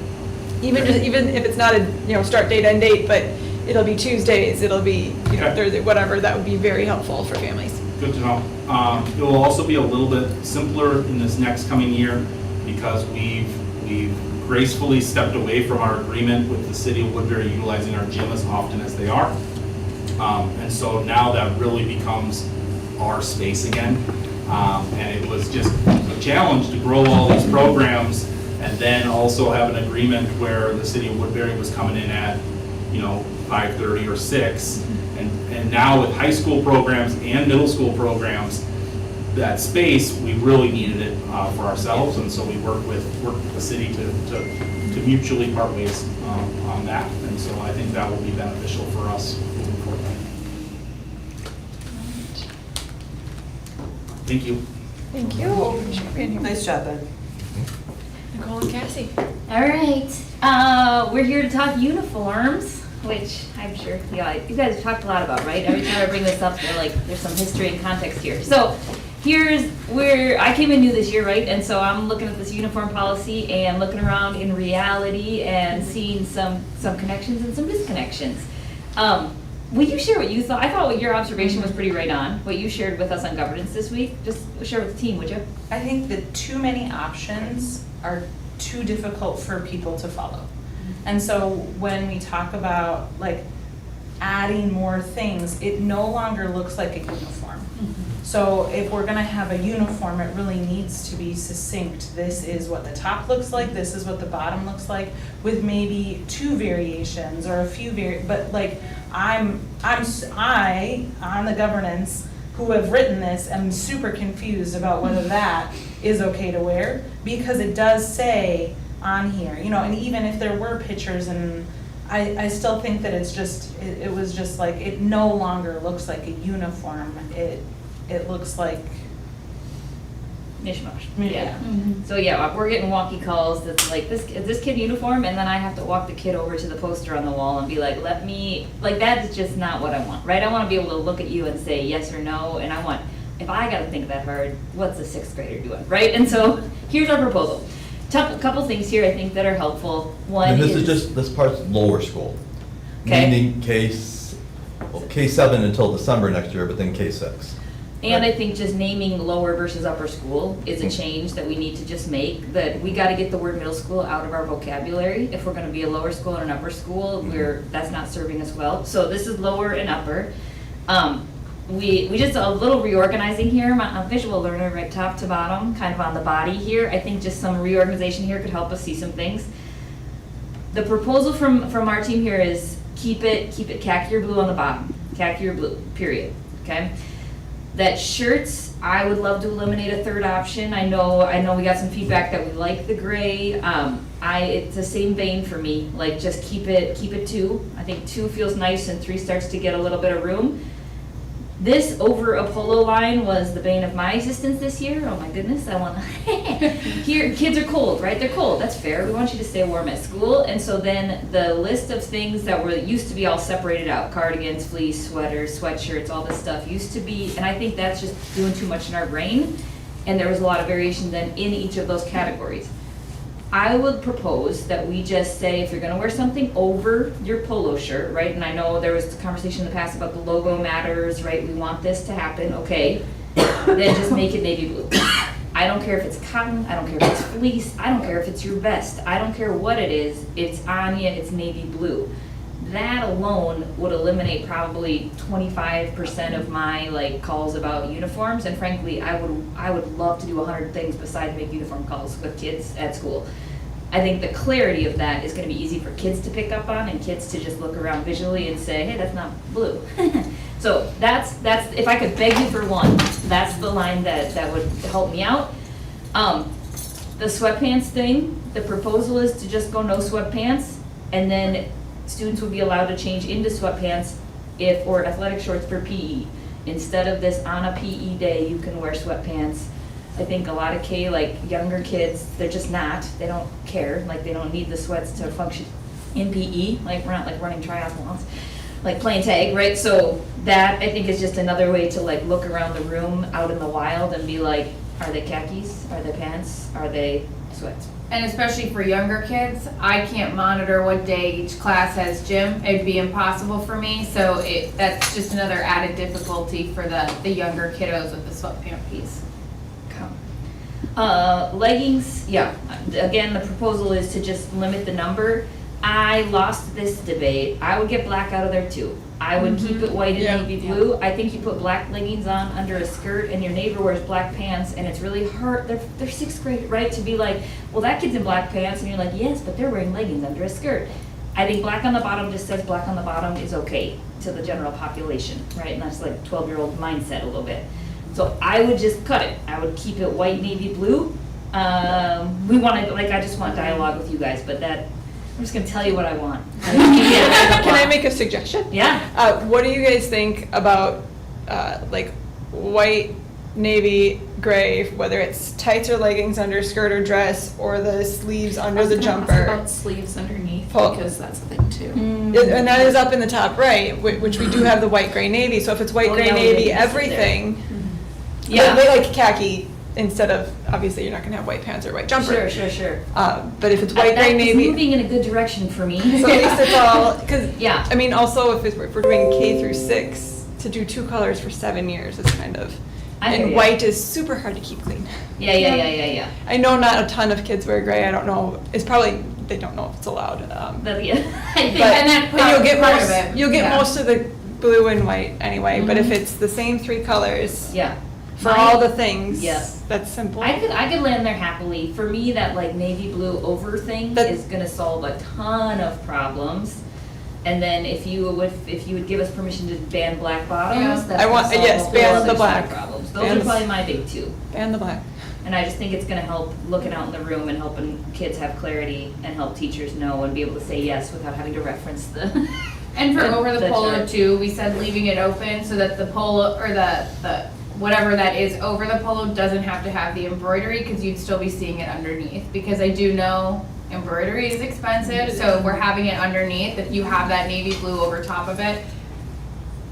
Even if it's not a, start date, end date, but it'll be Tuesdays, it'll be, Okay. Thursday, whatever, that would be very helpful for families. Good to know. It will also be a little bit simpler in this next coming year because we've gracefully stepped away from our agreement with the city of Woodbury utilizing our gym as often as they are. And so now that really becomes our space again. And it was just a challenge to grow all these programs and then also have an agreement where the city of Woodbury was coming in at, 5:30 or 6. And now with high school programs and middle school programs, that space, we really needed it for ourselves. And so we worked with the city to mutually part ways on that. And so I think that will be beneficial for us moving forward. Thank you. Thank you. Appreciate being here. Nice job, Ben. Nicole and Cassie. All right, we're here to talk uniforms, which I'm sure you guys have talked a lot about, right? Every time I bring this up, they're like, there's some history and context here. So here's where I came in new this year, right? And so I'm looking at this uniform policy and looking around in reality and seeing some connections and some disconnections. Will you share what you thought? I thought what your observation was pretty right on, what you shared with us on governance this week. Just share with the team, would you? I think the too many options are too difficult for people to follow. And so when we talk about like adding more things, it no longer looks like a uniform. So if we're gonna have a uniform, it really needs to be succinct. This is what the top looks like, this is what the bottom looks like, with maybe 2 variations or a few but like I on the governance who have written this am super confused about whether that is okay to wear, because it does say on here, and even if there were pictures, and I still think that it's just, it was just like, it no longer looks like a uniform, it looks like Mishmash. Yeah. So yeah, we're getting wonky calls that's like, is this kid uniform? And then I have to walk the kid over to the poster on the wall and be like, that is just not what I want, right? I want to be able to look at you and say yes or no, and if I got to think that hard, what's a 6th grader doing, right? And so here's our proposal. Couple things here I think that are helpful. One And is this part's lower school. Okay. Meaning K7 until December next year, but then K6. And I think just naming lower versus upper school is a change that we need to just make, that we gotta get the word middle school out of our vocabulary. If we're gonna be a lower school and an upper school, that's not serving us well. So this is lower and upper. We just a little reorganizing here. I'm a visual learner, right, top to bottom, kind of on the body here. I think just some reorganization here could help us see some things. The proposal from our team here is keep it khaki or blue on the bottom, khaki or blue, period, okay? That shirts, I would love to eliminate a third option. I know we got some feedback that we like the gray. It's the same vein for me, like just keep it 2. I think 2 feels nice and 3 starts to get a little bit of room. This over a polo line was the bane of my existence this year. Oh my goodness, I want to, here, kids are cold, right? They're cold, that's fair. We want you to stay warm at school. And so then the list of things that used to be all separated out, cardigans, fleece, sweaters, sweatshirts, all this stuff used to be, and I think that's just doing too much in our brain. And there was a lot of variation then in each of those categories. I would propose that we just say, if you're gonna wear something over your polo shirt, right? And I know there was conversation in the past about the logo matters, right? We want this to happen, okay. Then just make it navy blue. I don't care if it's cotton, I don't care if it's fleece, I don't care if it's your vest, I don't care what it is, it's on you, it's navy blue. That alone would eliminate probably 25% of my like calls about uniforms, and frankly, I would love to do 100 things besides make uniform calls with kids at school. I think the clarity of that is gonna be easy for kids to pick up on and kids to just look around visually and say, hey, that's not blue. So that's, if I could beg you for one, that's the line that would help me out. The sweatpants thing, the proposal is to just go no sweatpants, and then students will be allowed to change into sweatpants or athletic shorts for PE. Instead of this on a PE day, you can wear sweatpants. I think a lot of younger kids, they're just not, they don't care, like they don't need the sweats to function in PE, like we're not like running triathlons, like playing tag, right? So that I think is just another way to like look around the room out in the wild and be like, are they khakis? Are they pants? Are they sweats? And especially for younger kids, I can't monitor what day each class has gym. It'd be impossible for me, so that's just another added difficulty for the younger kiddos with the sweatpant piece. Leggings, yeah, again, the proposal is to just limit the number. I lost this debate. I would get black out of there too. I would keep it white and navy blue. I think you put black leggings on under a skirt and your neighbor wears black pants and it's really hard. They're 6th grade, right? To be like, well, that kid's in black pants, and you're like, yes, but they're wearing leggings under a skirt. I think black on the bottom just says black on the bottom is okay to the general population, right? And that's like 12-year-old mindset a little bit. So I would just cut it. I would keep it white, navy blue. I just want dialogue with you guys, but I'm just gonna tell you what I want. Can I make a suggestion? Yeah. What do you guys think about white, navy, gray, whether it's tights or leggings under skirt or dress, or the sleeves under the jumper? About sleeves underneath, because that's the thing too. And that is up in the top right, which we do have the white, gray, navy. So if it's white, gray, yellow, navy, they can sit everything. Yeah. They like khaki instead of, obviously you're not gonna have white pants or white jumper. Sure. But if it's white, gray, That is navy. moving in a good direction for me. So at least it's all, because, Yeah. I mean, also if we're doing K through 6, to do 2 colors for 7 years is kind of, I hear and ya. white is super hard to keep clean. Yeah. I know not a ton of kids wear gray, I don't know, it's probably, they don't know if it's allowed. But yeah, I think, But you'll get part of most, it, you'll get yeah. most of the blue and white anyway, but if it's the same 3 colors yeah. for all the things, Yes. that's simple. I could land there happily. For me, that like navy blue over thing That- is gonna solve a ton of problems. And then if you would give us permission to ban black bottoms, Yeah. that's I gonna want- solve yes, a whole ban other the set of black. problems. Ban Those are the- probably my big 2. And the black. And I just think it's gonna help looking out in the room and helping kids have clarity and help teachers know and be able to say yes without having to reference the. And for over the polo chart. too, we said leaving it open so that the polo, or the whatever that is over the polo doesn't have to have the embroidery, because you'd still be seeing it underneath. Because I do know embroidery is expensive, so if we're having it underneath, if you have that navy blue over top of it,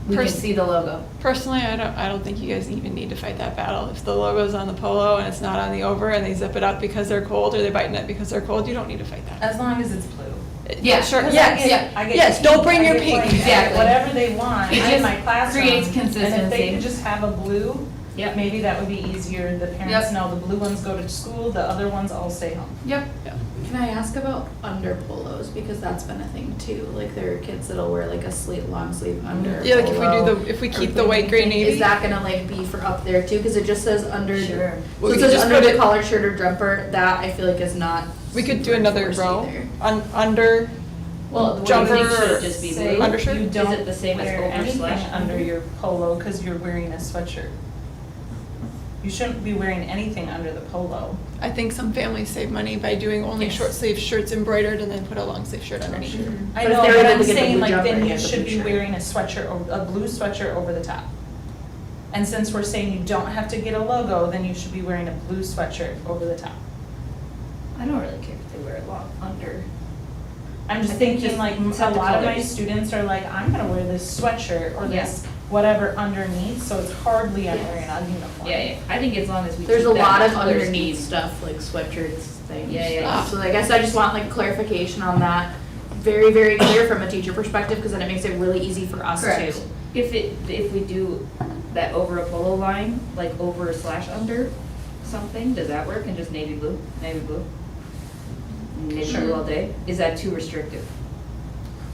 we can see the logo. Personally, I don't think you guys even need to fight that battle. If the logo's on the polo and it's not on the over and they zip it up because they're cold or they bite in it because they're cold, you don't need to fight that. As long as it's blue. Yeah, Sure, Because yes. I get Yes, pink, don't bring I your get pink. white, I get Exactly. Whatever they want It in just my classroom. creates And if they consistency. could just have a blue, Yep. maybe that would be easier. The parents Yep. know the blue ones go to school, the other ones all stay home. Yep. Can I ask about under polos, because that's been a thing too, like there are kids that'll wear like a long sleeve under Yeah, like if we polo if we or keep the white, gray, navy. Is that gonna like be for up there too, because it just says under, Sure. Well, so we it could says just under put the it- collared shirt or jumper, that I feel like is not. We could do super another enforced row either. under. Well, the Jumper jumper should or just be Say blue. undershirt? You Is don't it the same as wear over anything slash under your polo because you're wearing a sweatshirt. You shouldn't be wearing anything under the polo. I think some families save money by doing only Yes. short sleeve shirts embroidered and then put a long sleeve shirt underneath. I But if know, they're but able I'm to get the saying blue like jumper, then they you have the should blue be shirt. wearing a sweatshirt, a blue sweatshirt over the top. And since we're saying you don't have to get a logo, then you should be wearing a blue sweatshirt over the top. I don't really care if they wear it long under. I'm just I think thinking just like set a the lot of my colors. students are like, I'm gonna wear this sweatshirt or this whatever underneath, so it's hardly I'm wearing a uniform. Yeah, I think as long as we. There's keep a lot that of color underneath scheme. stuff, like sweatshirts, things. Yeah. So I guess I just want like clarification on that, very, very clear from a teacher perspective, because then it makes it really easy for us Correct. to. If we do that over a polo line, like over / under something, does that work? And just navy blue? Navy blue Sure. all day? Is that too restrictive?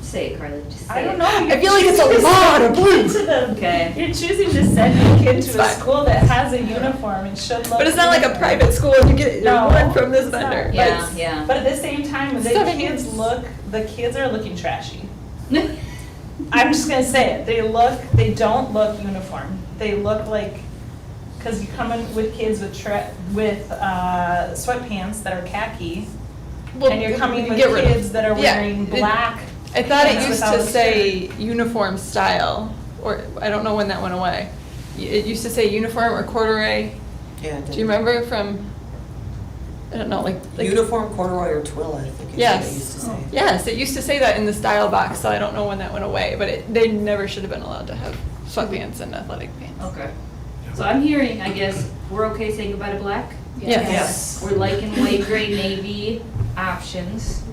Say it, Carly, just say it. I don't know. I feel like it's a lot of blue. Okay. You're choosing to send your kid It's to a fine. school that has a uniform and should look. But it's not like a uniform. private school and you get No, one from this it's not. vendor. Yeah, But- yeah. But at the same time, the 7 kids years. the kids are looking trashy. I'm just gonna say it, they don't look uniform. They look like, cause you come in with kids with sweatpants that are khaki, Well, and you're coming with get rid of- kids that are Yeah, wearing it- black. I thought it pants used without to a say uniform style, or I don't know when that went away. It used to say uniform or corduroy. Yeah. Do you remember from, I don't know, like. Uniform, corduroy, or twill, I think is what Yes. it used to say. Yes, it used to say that in the style box, so I don't know when that went away, but they never should have been allowed to have sweatpants and athletic pants. Okay. So I'm hearing, I guess, we're okay saying goodbye to black? Yes. We're liking white, gray, navy options.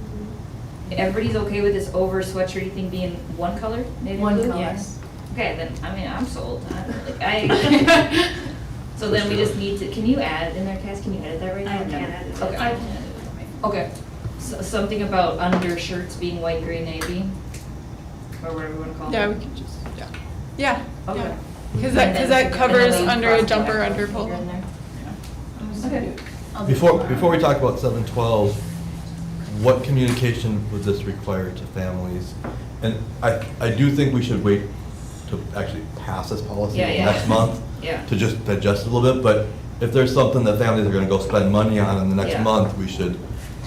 Everybody's okay with this over sweatshirty thing being one color? Navy One blue? color. Yes. Okay, then, I mean, I'm sold. I So then we just need to, can you add it in there, Cass? Can you edit that right now? I or no? can't edit it. Okay. I can edit it for me. Okay. So something about undershirts being white, gray, navy? Or whatever you wanna call Yeah, them? we could just, yeah. Yeah, Okay. yeah. Because And that then covers and then under a cross jumper, black under here polo. and there. Okay. Before we talk about 712, what communication would this require to families? And I do think we should wait to actually pass this policy Yeah, yeah. next month Yeah. to just digest a little bit, but if there's something that families are gonna go spend money on in the next Yeah. month, we should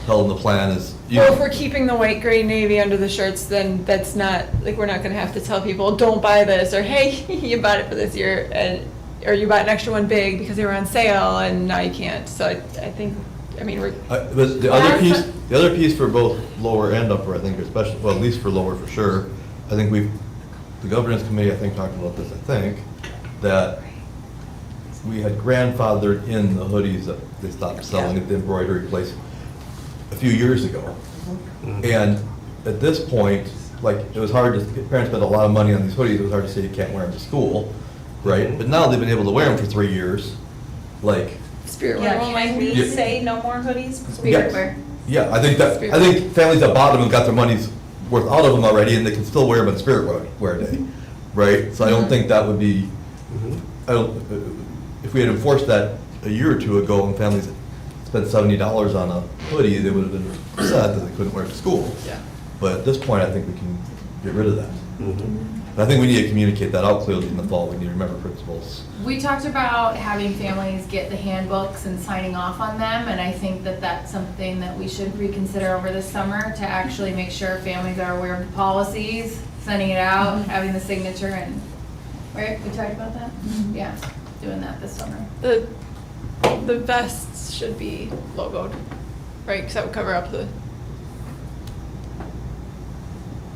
tell them the plan is. Well, if we're keeping the white, gray, navy under the shirts, then that's not, like, we're not gonna have to tell people, don't buy this, or hey, you bought it for this year, and, or you bought an extra one big because they were on sale and now you can't. So I think, I mean, we're, But the other piece for both lower and upper, I think, especially, well, at least for lower for sure, I think the governance committee, I think, talked about this, that we had grandfathered in the hoodies that they stopped selling at the embroidery place a few years ago. And at this point, like, it was hard to, parents spent a lot of money on these hoodies, it was hard to say you can't wear them to school, right? But now they've been able to wear them for 3 years, like, spirit Yeah, wear can we Yeah. say no more hoodies? Yes. wear. Yeah, I think families that bought them and got their money's worth out of them already, and they can still wear them on Spirit Wear Day, right? So I don't think that would be, if we had enforced that a year or two ago and families spent $70 on a hoodie, they would have been upset that they couldn't wear it to school. yeah. But at this point, I think we can get rid of that. But I think we need to communicate that out clearly in the fall. We need to remember principals. We talked about having families get the handbooks and signing off on them, and I think that that's something that we should reconsider over the summer to actually make sure families are aware of the policies, sending it out, having the signature, and, right, we talked about that? Yeah, doing that this summer. The vests should be logoed, right, because that would cover up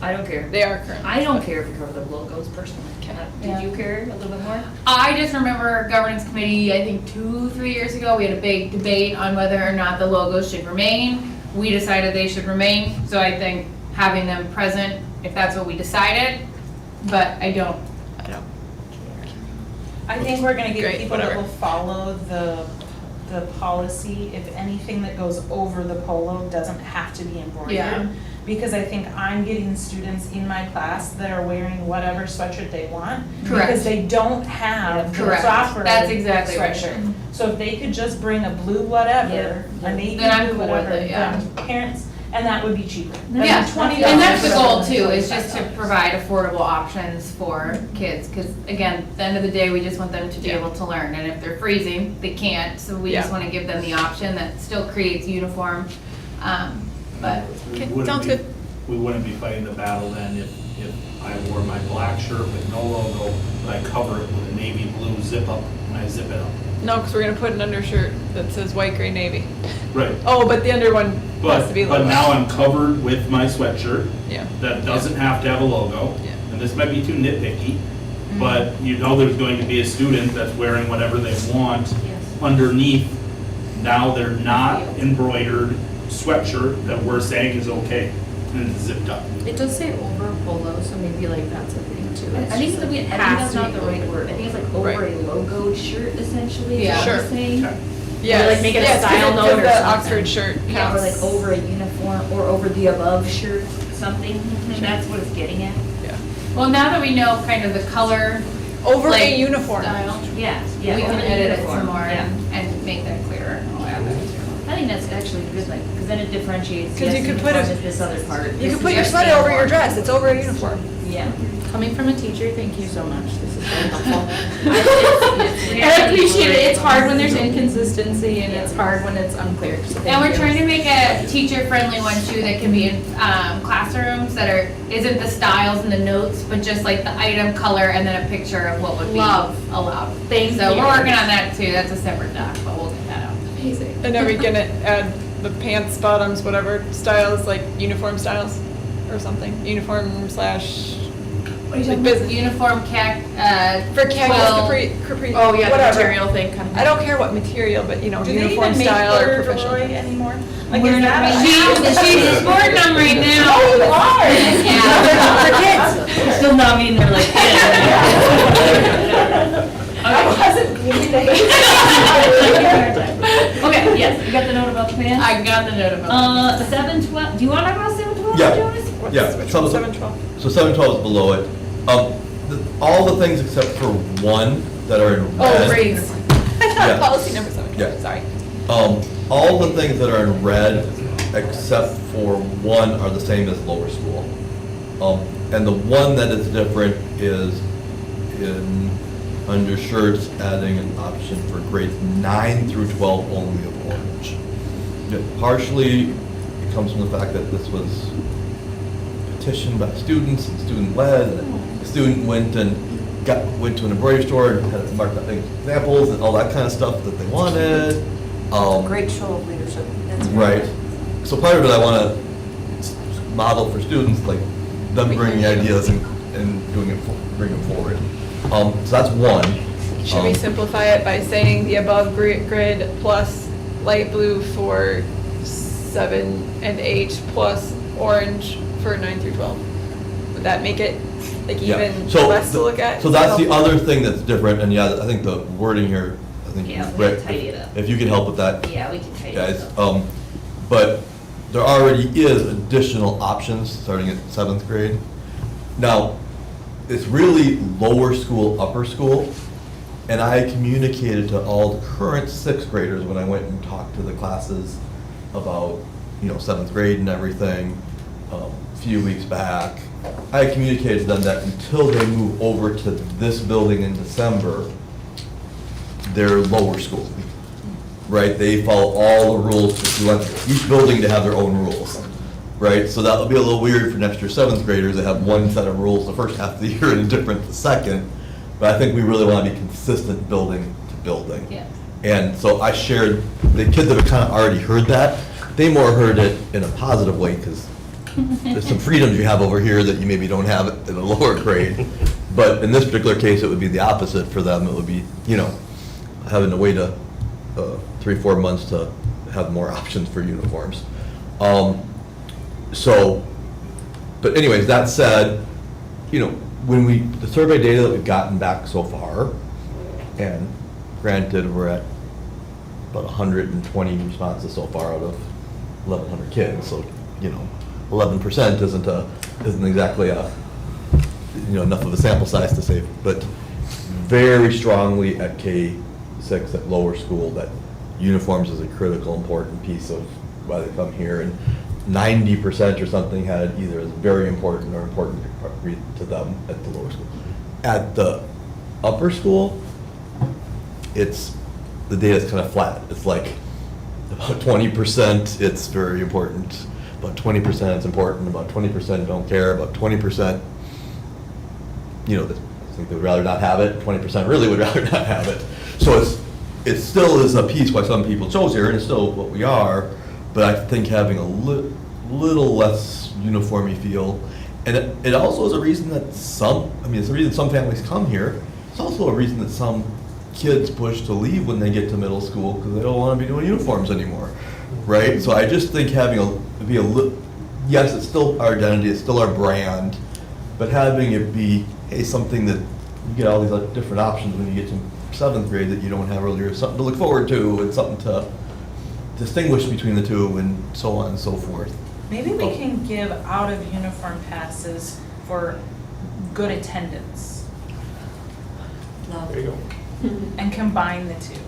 I don't care. they are currently. I don't care if we cover the logos personally. Yeah. Did you care a little bit more? I just remember governance committee, I think 2-3 years ago, we had a big debate on whether or not the logos should remain. We decided they should remain, so I think having them present, if that's what we decided, but I don't. I think we're gonna get Great, people that whatever. will follow the policy. If anything that goes over the polo doesn't have to be embroidered. Yeah. Because I think I'm getting students in my class that are wearing whatever sweatshirt they want. Correct. Because they don't have the Correct. proper That's exactly right. sweatshirt. So if they could just bring a blue whatever, Yeah. a navy Then I'm blue cool with whatever, it, yeah. then parents, and that would be cheaper. Yeah, $20 and that's the goal rather too, than is just to $25. provide affordable options for kids. Because again, at the end of the day, we just want them to be able to learn. And if they're freezing, they can't. So we just Yeah. want to give them the option that still creates uniform. But Okay, We wouldn't sounds be- good. We wouldn't be fighting the battle then if I wore my black shirt with no logo, but I cover it with a navy blue zip up when I zip it up. No, because we're gonna put an undershirt that says white, gray, navy. Right. Oh, but the under one has to be But logo. now I'm covered with my sweatshirt Yeah. that doesn't have to have a logo. Yeah. And this might be too nitpicky, but you know there's going to be a student that's wearing whatever they want underneath. Now they're not embroidered sweatshirt that we're saying is okay and it's zipped up. It does say over polo, so maybe like that's a thing too. I think that's not the right word. I think it's like over Right. a logoed shirt essentially, is Yeah. what Sure. we're saying. Okay. Yes. like make it a Yes, 'cause style it- note 'cause or the something. Oxford shirt Yeah, or like counts. over a uniform, or over the above shirt, something. That's what it's getting at. Yeah. well, now that we know kind of the color Over like, a uniform. style, Yeah, yeah. we can over the edit it uniform, some more yeah. and make that clearer. I'll add that too. I think that's actually good, like, because then it differentiates, 'Cause yes, you could put uniform a- is this other part. You This can is put your just sweater over your uniform. dress, it's over a uniform. Yeah. Coming from a teacher, thank you so much. This is very helpful. It's And I appreciate it. It's hard when there's Yeah. inconsistency and it's hard when it's unclear. So And thank we're you. trying to make a teacher-friendly one too that can be in classrooms that isn't the styles and the notes, but just like the item, color, and then a picture of what would be Love. allowed. Thank So you. we're working on that too. That's a separate doc, but we'll get that out. Amazing. And are we gonna add the pants, bottoms, whatever styles, like uniform styles or something? Uniform slash, like business. Uniform For casual, quill. capri, Oh, yeah, the whatever. material thing kind of. I don't care what material, but you know, Do they uniform even make style or corduroy professional. anymore? Like, We're is not- that She's sporting them right now. Oh, you are? Yeah. For kids. Still not mean they're like, I wasn't being Okay, yes, you got the note about the pants? I got the note about it. 712, do you want to talk about 712, Yeah. Jonas? Yeah, Which some- one's 712? So 712 is below it. All the things except for one that are in Oh, red. grades. I Yeah. thought policy number 712, Yeah. sorry. All the things that are in red, except for one, are the same as lower school. And the one that is different is in undershirts, adding an option for grades 9 through 12 only of orange. Partially, it comes from the fact that this was petitioned by students and student-led. And the student went to an embroidery store and had to mark out examples and all that kind of stuff that they wanted. Great show of leadership. That's Right. So part of it I want to model for students, like them bringing ideas and doing it, bring them forward. So that's one. Should we simplify it by saying the above grid plus light blue for 7 and 8 plus orange for 9 through 12? Would that make it like Yeah. even So less to look at? So that's the other thing that's different, and yeah, I think the wording here, I think, Yeah, we Brett, can tidy it up. if you could help with that, Yeah, we can tidy guys. it up. But there already is additional options starting at 7th grade. Now, it's really lower school, upper school, and I communicated to all the current 6th graders when I went and talked to the classes about, 7th grade and everything, a few weeks back. I communicated to them that until they move over to this building in December, they're lower school, right? They follow all the rules, if you want each building to have their own rules, right? So that'll be a little weird for next year 7th graders that have one set of rules the first half of the year and different the second. But I think we really want to be consistent building to building. Yeah. And so I shared, the kids that have kind of already heard that, they more heard it in a positive way because there's some freedoms you have over here that you maybe don't have in a lower grade. But in this particular case, it would be the opposite for them. It would be, having to wait 3-4 months to have more options for uniforms. But anyways, that said, when the survey data that we've gotten back so far, and granted, we're at about 120 responses so far out of 1,100 kids, so, 11% isn't exactly enough of a sample size to say, but very strongly at K-6 at lower school that uniforms is a critical, important piece of why they come here. And 90% or something had either as very important or important to them at the lower school. At the upper school, the data's kind of flat. It's like about 20% it's very important, about 20% it's important, about 20% don't care, about 20%, I think they would rather not have it, 20% really would rather not have it. So it still is a piece why some people chose here, and it's still what we are, but I think having a little less uniform feel, and it also is a reason that it's the reason some families come here. It's also a reason that some kids push to leave when they get to middle school because they don't want to be doing uniforms anymore, right? So I just think yes, it's still our identity, it's still our brand, but having it be, hey, something that you get all these different options when you get to 7th grade that you don't have earlier, something to look forward to and something to distinguish between the two and so on and so forth. Maybe we can give out of uniform passes for good attendance There you go. and combine the two.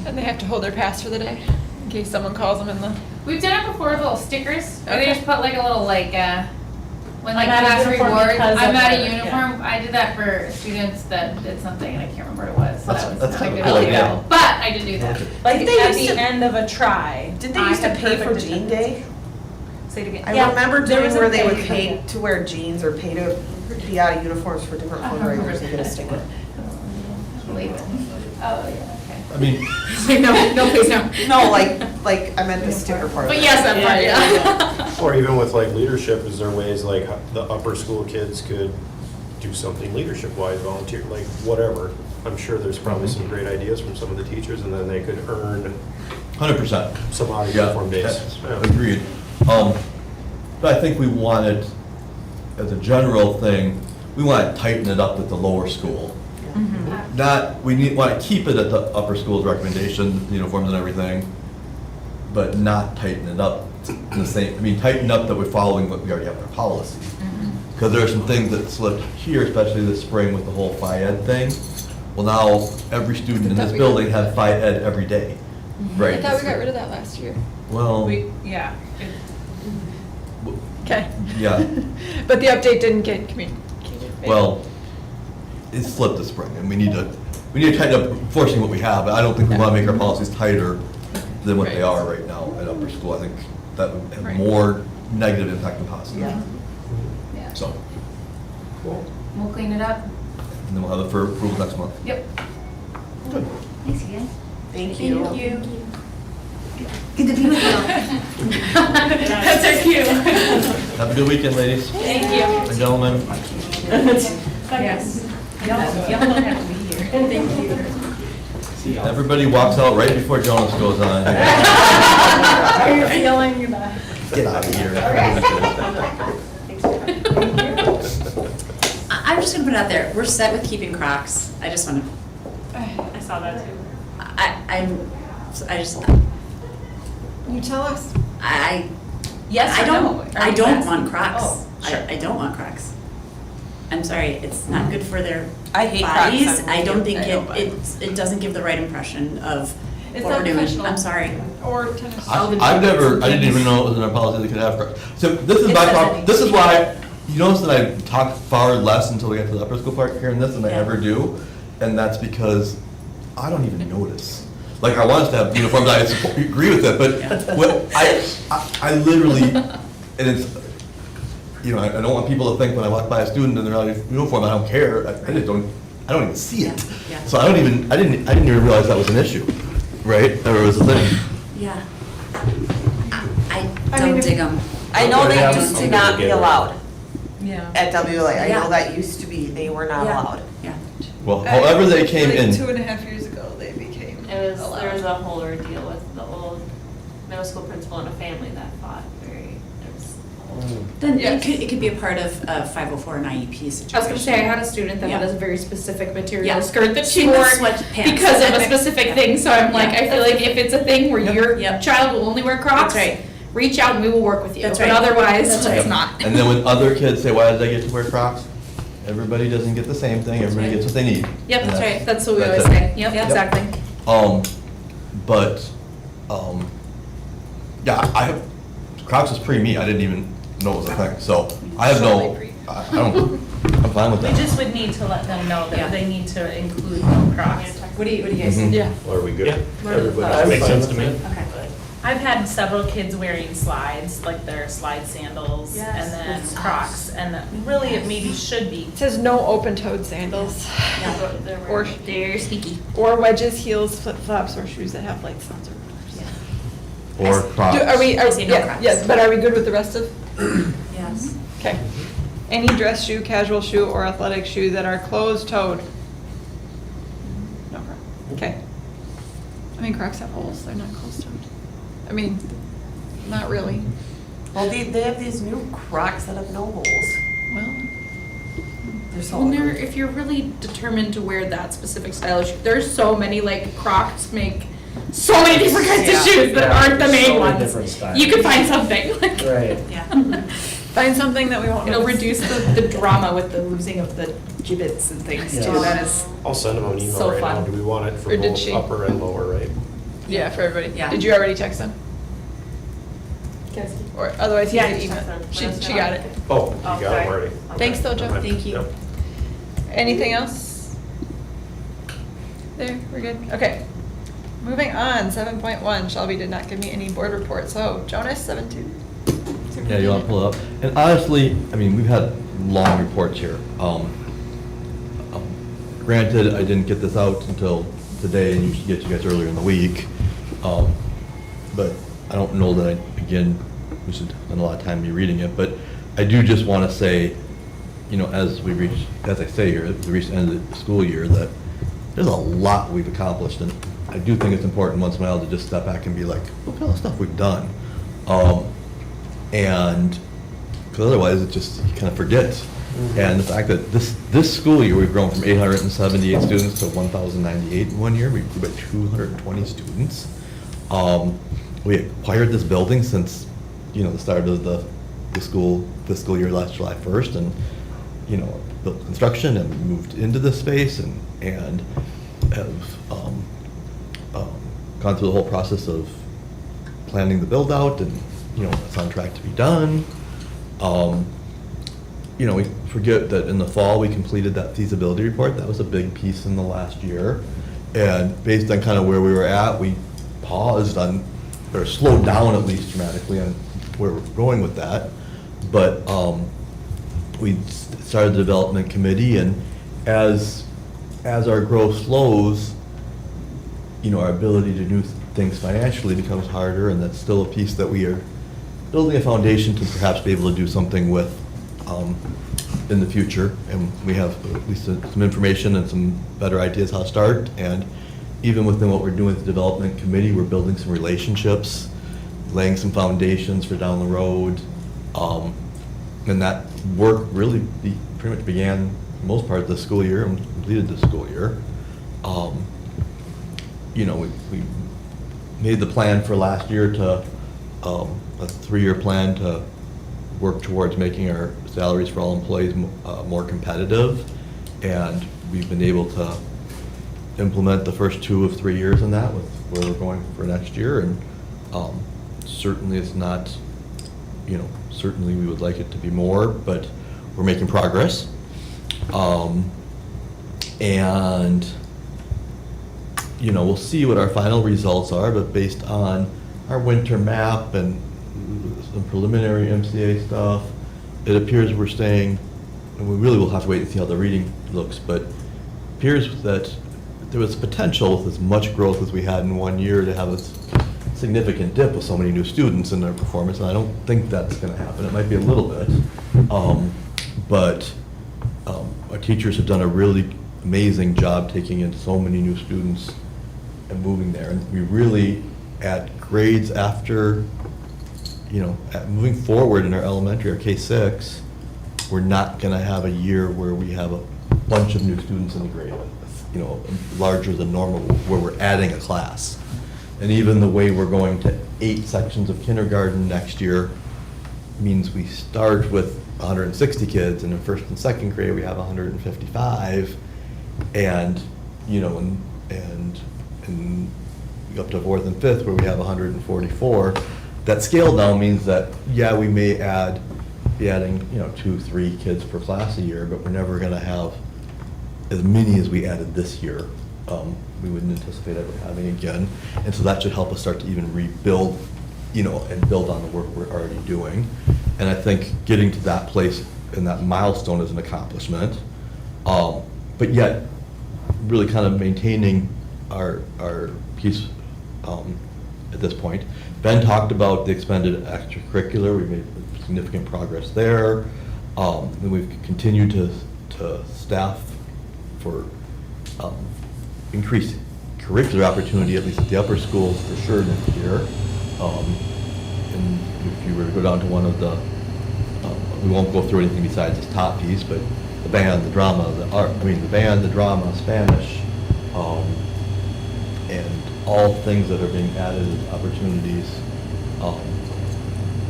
And they have to hold their pass for the day in case someone calls them in the. We've done it before with little stickers, where they Okay. just put like a little when like I'm out of class uniform reward, because I'm of out of the- uniform. I did that for students that did something and I can't remember what it was. So That's that was kind not of a a good cool idea. idea. But I did do that. Like Did they at used the to- end of a try. Did they I used to had pay for perfect Jean attendance. Day? Say it again. I Yeah, remember there doing was a where they would thing. pay to wear jeans or pay to be out of uniforms for different I don't remember fundraisers and get a sticker. Believe it. Oh, yeah, I mean, no, please no. No, like I meant the sticker part. But yes, that part, yeah. Or even with like leadership, is there ways like the upper school kids could do something leadership-wise, volunteer, like whatever? I'm sure there's probably some great ideas from some of the teachers, and then they could earn 100%. some out of Yeah, uniform days. that's- Yeah. agreed. But I think we wanted, as a general thing, we want to tighten it up at the lower school. Want to keep it at the upper school's recommendation, uniforms and everything, but not tighten it up in the same, tighten up that we're following what we already have in our policy. Because there are some things that slipped here, especially this spring with the whole Phi Ed thing. Well, now, every student in this building had Phi Ed every day, right? I thought we got rid of that last year. Well, Yeah. Okay. yeah. But the update didn't get communicated. maybe. Well, it slipped this spring, and we need to tighten up enforcing what we have, but I don't think we want to make our policies tighter than what they Right. are right now at upper school. I think that would have Right. more negative impact than positive. Yeah. Yeah. So, We'll clean it up. and then we'll have it for approval next month. Yep. Good. Thanks, you guys. Thank you. Good to be with you. That's our cue. Have a good weekend, ladies Thank you. and gentlemen. Yes. Y'all don't have to be here. Thank you. Everybody walks out right before Jonas goes on. Are you feeling the? Get out of here. I'm just gonna put it out there, we're set with keeping Crocs. I just wanna, I saw that too. I just, You tell us. Yes I or don't, no? Are I you don't asking? want Crocs. Oh, sure. I don't want Crocs. I'm sorry, it's not good for their I hate Crocs. bodies. I'm I don't with you. think I know, but- it doesn't give the right impression of It's what not we're doing. professional. I'm sorry. Or tennis. I didn't even know it was in our policy they could have Crocs. So this is It my says problem, it. this is why, you notice that I talk far less until we get to the upper school part here in this than I Yeah. ever do, and that's because I don't even notice. Like, I want us to have uniforms, I agree with it, but what, I literally, and it's, I don't want people to think when I walk by a student and they're out of uniform, I don't care, I don't even see it. Yeah. So I didn't even realize that was an issue, right, or it was a thing. Yeah. I I mean, don't if- dig them. I know they Yeah. used to not be allowed Yeah. at WLA. I Yeah. know that used to be, they were not Yeah. allowed. Yeah. Well, however they came Like in. 2.5 years ago, they became There was allowed. a whole ordeal with the old middle school principal and a family that fought Then Yes. it could be a part of a 504 and IEP situation. I was gonna say, I had a student that had Yeah. a very specific material Yeah. skirt that she She wore wore sweatpants. because of a specific thing, so I'm like, Yeah. I feel like if it's a thing where your Yep. child will only wear Crocs, That's right. reach out and we will work with you, That's but right. otherwise, That's let's right. not. And then when other kids say, why did they get to wear Crocs? Everybody doesn't get the same thing, everybody right. gets what they need. Yep, And that's right, that's what we that's always it. say, yep, Yep. exactly. But, yeah, I have Crocs is pre-me, I didn't even know it was a thing, so I have no, Totally pre. I don't, I'm fine with We that. just would need to let them know Yeah. that they need to include no Crocs. What do you guys Mhm. think? Yeah. Are we good? Yeah. Everybody I'm makes fine sense to with me. it. Okay. I've had several kids wearing slides, like their slide sandals, Yes, and then with socks. Crocs, and really it maybe should be. It says no open-toed sandals. Or, They're sneaky. or wedges, heels, flip-flops, or shoes that have like sounds or Or Crocs. Are we, I say no yeah, Crocs. yes, but are we good with the rest of? Yes. Okay. Any dress shoe, casual shoe, or athletic shoe that are closed-toed? No problem. Okay. I mean, Crocs have holes, they're not closed-toed. I mean, not really. Well, they have these new Crocs that have no holes. Well, They're so When they're, ugly. if you're really determined to wear that specific style of shoe, there's so many, like Crocs make so many different kinds Yeah. of shoes that Yeah, aren't the main so many ones. different styles. You could find something, like, Right. Yeah. find something that we won't it'll notice. reduce the drama with the losing of the gibbets and things too, Yeah. that is. I'll send them an email So right now. fun. Do we want it for Or did both she? upper and lower, right? Yeah, for everybody. Yeah. Did you already text them? Or otherwise you Yeah, could I email? texted them. She got it. Oh, you Oh, got sorry. them already. Thanks though, Joe. Okay. Thank you. Yep. Anything else? There, we're good. Okay. Moving on, 7.1, Shelby did not give me any board reports. So Jonas, 7.2. Yeah, you want to pull it up? And honestly, I mean, we've had long reports here. Granted, I didn't get this out until today, and usually get you guys earlier in the week. But I don't know that we should spend a lot of time me reading it, but I do just want to say, you know, as I say here, as we reach the end of the school year, that there's a lot we've accomplished, and I do think it's important once in a while to just step back and be like, look at all the stuff we've done. And, because otherwise it just, you kind of forget. And the fact that this school year, we've grown from 878 students to 1,098 in 1 year, we grew by 220 students. We acquired this building since, you know, the start of the school fiscal year last July 1st, and, you know, built construction and moved into this space and have gone through the whole process of planning the build out, and, you know, it's on track to be done. You know, we forget that in the fall, we completed that feasibility report. That was a big piece in the last year. And based on kind of where we were at, we paused on, or slowed down at least dramatically on where we're going with that. But we started the development committee, and as our growth slows, you know, our ability to do things financially becomes harder, and that's still a piece that we are building a foundation to perhaps be able to do something with in the future. And we have at least some information and some better ideas how to start. And even within what we're doing with the development committee, we're building some relationships, laying some foundations for down the road. And that work really pretty much began for the most part this school year and completed this school year. You know, we made the plan for last year to, a 3-year plan to work towards making our salaries for all employees more competitive. And we've been able to implement the first 2 of 3 years in that with where we're going for next year. And certainly it's not, you know, certainly we would like it to be more, but we're making progress. And, you know, we'll see what our final results are, but based on our winter map and some preliminary MCA stuff, it appears we're staying, and we really will have to wait and see how the reading looks, but it appears that there was potential with as much growth as we had in 1 year to have a significant dip with so many new students in their performance, and I don't think that's gonna happen. It might be a little bit, but our teachers have done a really amazing job taking in so many new students and moving there. And we really, at grades after, you know, moving forward in our elementary, our K-6, we're not gonna have a year where we have a bunch of new students in the grade, you know, larger than normal, where we're adding a class. And even the way we're going to 8 sections of kindergarten next year means we start with 160 kids, and in first and second grade, we have 155. And, you know, and up to fourth and fifth, where we have 144. that scale now means that, yeah, we may be adding, 2, 3 kids per class a year, but we're never gonna have as many as we added this year. We wouldn't anticipate ever having again. And so that should help us start to even rebuild, and build on the work we're already doing. And I think getting to that place and that milestone is an accomplishment. But yet, really kind of maintaining our piece at this point. Ben talked about the expanded extracurricular. We made significant progress there. And we've continued to staff for increased curricular opportunity, at least at the upper schools for sure next year. And if you were to go down to one of the, we won't go through anything besides this top piece, but the band, the drama, the band, the drama, Spanish, and all things that are being added as opportunities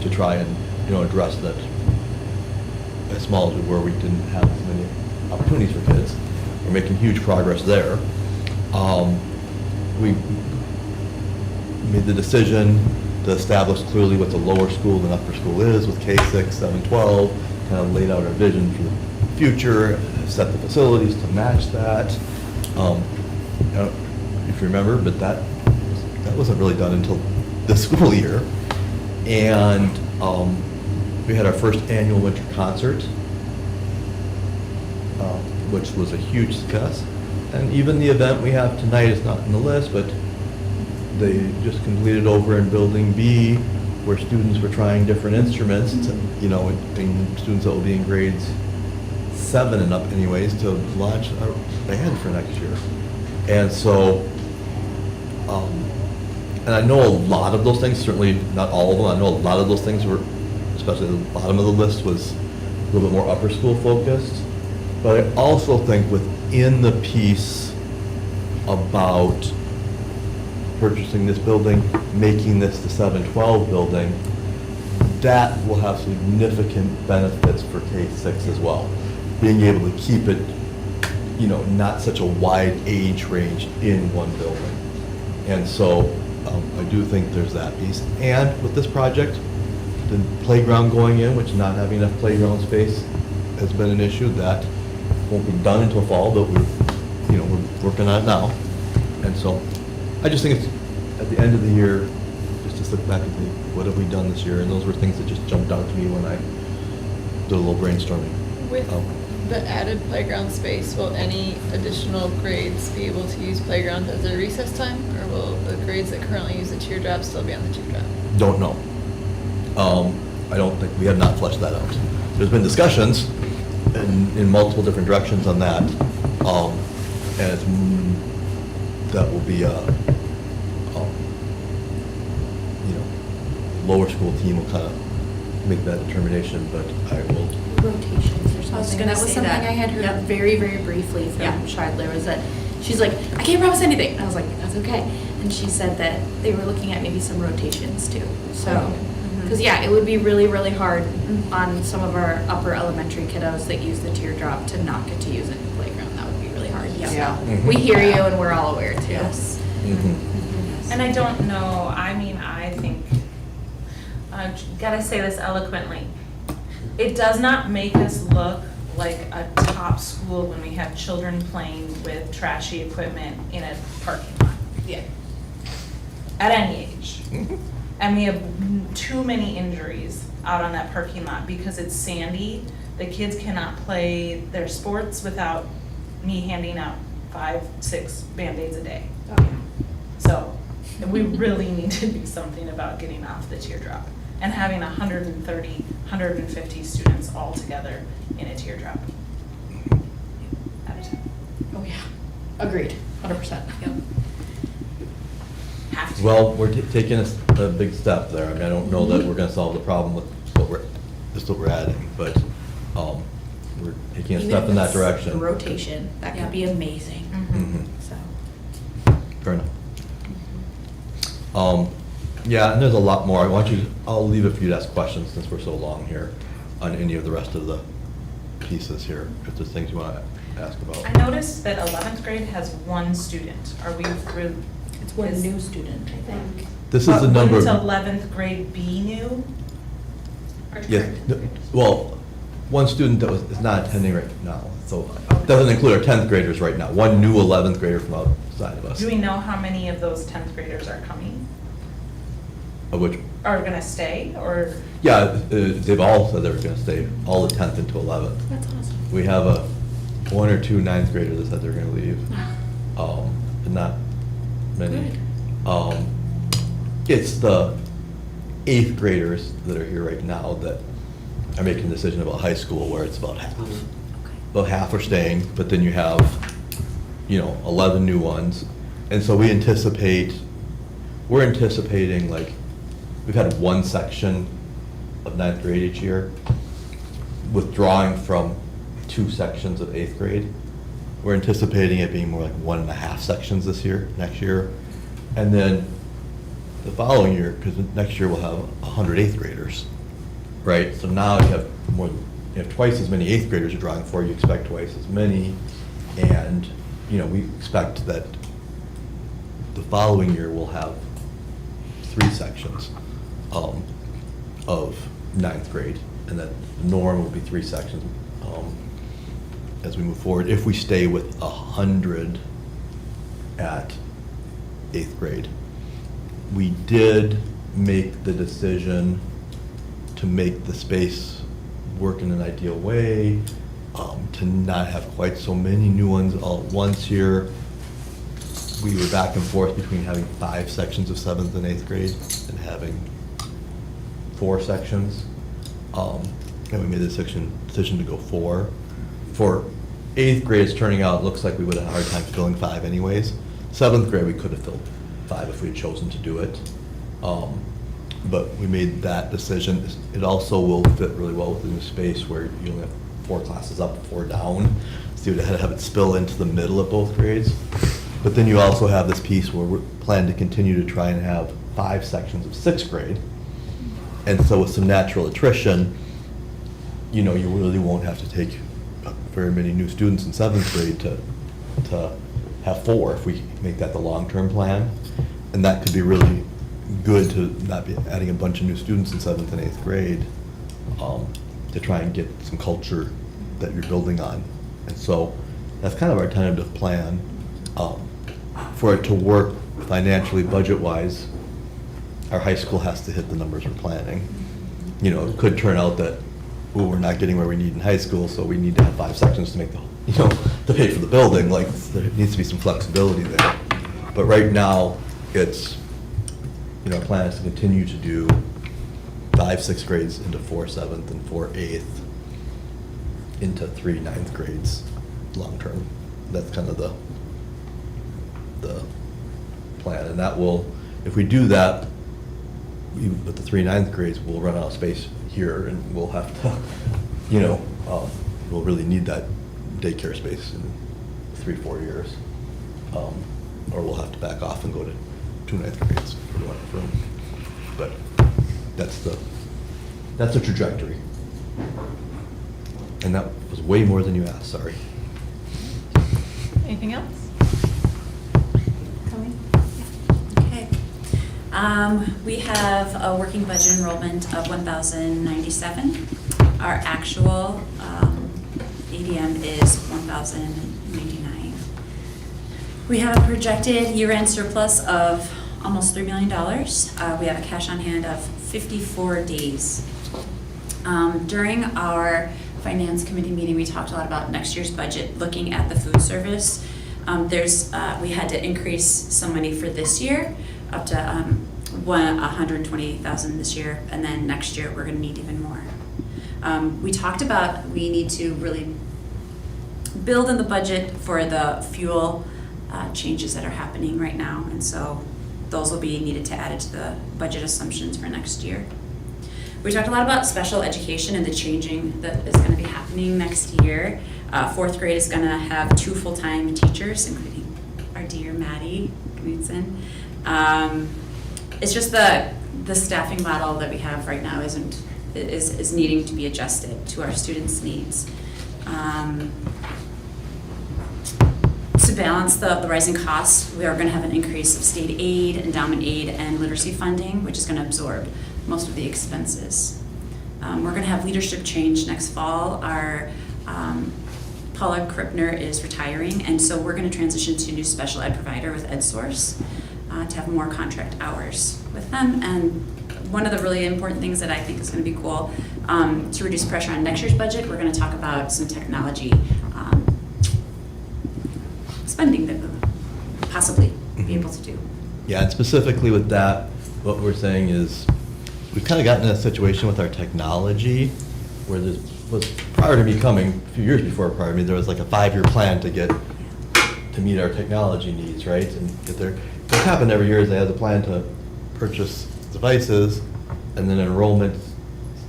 to try and, address that. As small as we were, we didn't have as many opportunities for kids. We're making huge progress there. We made the decision to establish clearly what the lower school and upper school is with K-6, 7, 12, kind of laid out our vision for the future, set the facilities to match that. If you remember, but that wasn't really done until this school year. And we had our first annual winter concert, which was a huge success. And even the event we have tonight is not on the list, but they just completed over in Building B, where students were trying different instruments, to, and students that will be in grades 7 and up anyways, to launch our band for next year. And so, and I know a lot of those things, certainly not all of them, I know a lot of those things were, especially the bottom of the list, was a little bit more upper school focused. But I also think within the piece about purchasing this building, making this the 712 building, that will have significant benefits for K-6 as well. Being able to keep it, not such a wide age range in one building. And so I do think there's that piece. And with this project, the playground going in, which not having enough playground space has been an issue. That won't be done until fall, but we're working on it now. And so I just think it's at the end of the year, just to look back and think, what have we done this year? And those were things that just jumped out to me when I did a little brainstorming. With the added playground space, will any additional grades be able to use playground as their recess time? Or will the grades that currently use the teardrop still be on the teardrop? Don't know. I don't think, we have not fleshed that out. There's been discussions in multiple different directions on that. And it's, that will be lower school team will kind of make that determination, but I will. Rotations or something. I was gonna That was say something that. I had heard Yep. very, very briefly from Yeah. Shidler, was that she's like, I can't promise anything. And I was like, that's okay. And she said that they were looking at maybe some rotations too. So, because it would be really, really hard on some of our upper elementary kiddos that use the teardrop to not get to use it in the playground. That would be really hard. Yeah. So we hear you and we're all aware too. Yes. And I don't know, I think, gotta say this eloquently. It does not make us look like a top school when we have children playing with trashy equipment in a parking lot. Yeah. At any age. And we have too many injuries out on that parking lot because it's sandy. The kids cannot play their sports without me handing out 5, 6 Band-Aids a day. So we really need to do something about getting off the teardrop and having 130, 150 students all together in a teardrop. Oh, yeah. Agreed. 100%. Yep. Have to. Well, we're taking a big step there. I mean, I don't know that we're gonna solve the problem with what we're adding, but, we're taking a Even step if in that it's direction. a rotation, that could be amazing. Mhm. So. Fair enough. Yeah, and there's a lot more. I'll leave it for you to ask questions since we're so long here on any of the rest of the pieces here, if there's things you want to ask about. I noticed that 11th grade has 1 student. Are we It's one new student, I think. This is the number. Wouldn't 11th grade be new? Yes, well, one student that is not attending right now, so it doesn't include our 10th graders right now. One new 11th grader from outside of us. Do we know how many of those 10th graders are coming? Which, Are gonna stay, or? yeah, they've all said they were gonna stay, all the 10th into 11th. That's awesome. We have one or two 9th graders that said they're gonna leave. But not many. Good. It's the 8th graders that are here right now that are making a decision about high school, where it's about half. About half are staying, but then you have, 11 new ones. And so we're anticipating, like, we've had one section of 9th grade each year, withdrawing from 2 sections of 8th grade. We're anticipating it being more like 1.5 sections next year. And then the following year, because next year we'll have 100 8th graders, right? So now you have twice as many 8th graders you're drawing for, you expect twice as many, and, we expect that the following year we'll have 3 sections of 9th grade, and that the norm will be 3 sections as we move forward, if we stay with 100 at 8th grade. We did make the decision to make the space work in an ideal way, to not have quite so many new ones all at once here. We were back and forth between having 5 sections of 7th and 8th grade and having 4 sections. And we made the decision to go 4. For 8th grade, it's turning out, it looks like we would have a hard time filling 5 anyways. 7th grade, we could have filled 5 if we had chosen to do it. But we made that decision. It also will fit really well within the space where you only have 4 classes up, 4 down. So you would have it spill into the middle of both grades. But then you also have this piece where we're planning to continue to try and have 5 sections of 6th grade. And so with some natural attrition, you really won't have to take very many new students in 7th grade to have 4 if we make that the long-term plan. And that could be really good to not be adding a bunch of new students in 7th and 8th grade to try and get some culture that you're building on. And so that's kind of our tentative plan. For it to work financially, budget-wise, our high school has to hit the numbers we're planning. It could turn out that, we're not getting where we need in high school, so we need to have 5 sections to make to pay for the building. Like, there needs to be some flexibility there. But right now, it's, our plan is to continue to do 5 6th grades into 4 7th and 4 8th into 3 9th grades long term. That's kind of the plan, and that will, if we do that, with the 3 9th grades, we'll run out of space here, and we'll have to, we'll really need that daycare space in 3-4 years, or we'll have to back off and go to 2 9th grades for the room. But that's the trajectory. And that was way more than you asked, sorry. Anything else? Okay. We have a working budget enrollment of 1,097. Our actual ADM is 1,099. We have a projected year-end surplus of almost $3 million. We have a cash on hand of 54 days. During our finance committee meeting, we talked a lot about next year's budget, looking at the food service. We had to increase some money for this year, up to $128,000 this year, and then next year we're going to need even more. We talked about we need to really build in the budget for the fuel changes that are happening right now, and so those will be needed to add it to the budget assumptions for next year. We talked a lot about special education and the changing that is going to be happening next year. 4th grade is going to have 2 full-time teachers, including our dear Maddie Knudsen. It's just the staffing model that we have right now is needing to be adjusted to our students' needs. To balance the rising costs, we are going to have an increase of state aid, endowment aid, and literacy funding, which is going to absorb most of the expenses. We're going to have leadership change next fall. Our Paula Krippner is retiring, and so we're going to transition to a new special ed provider with EdSource to have more contract hours with them. And one of the really important things that I think is going to be cool, to reduce pressure on next year's budget, we're going to talk about some technology spending that we'll possibly be able to do. Yeah, and specifically with that, what we're saying is, we've kind of gotten in a situation with our technology where there was, prior to me coming, a few years prior to me, there was like a 5-year plan to meet our technology needs, right? And get there. What's happened every year is they have the plan to purchase devices, and then enrollment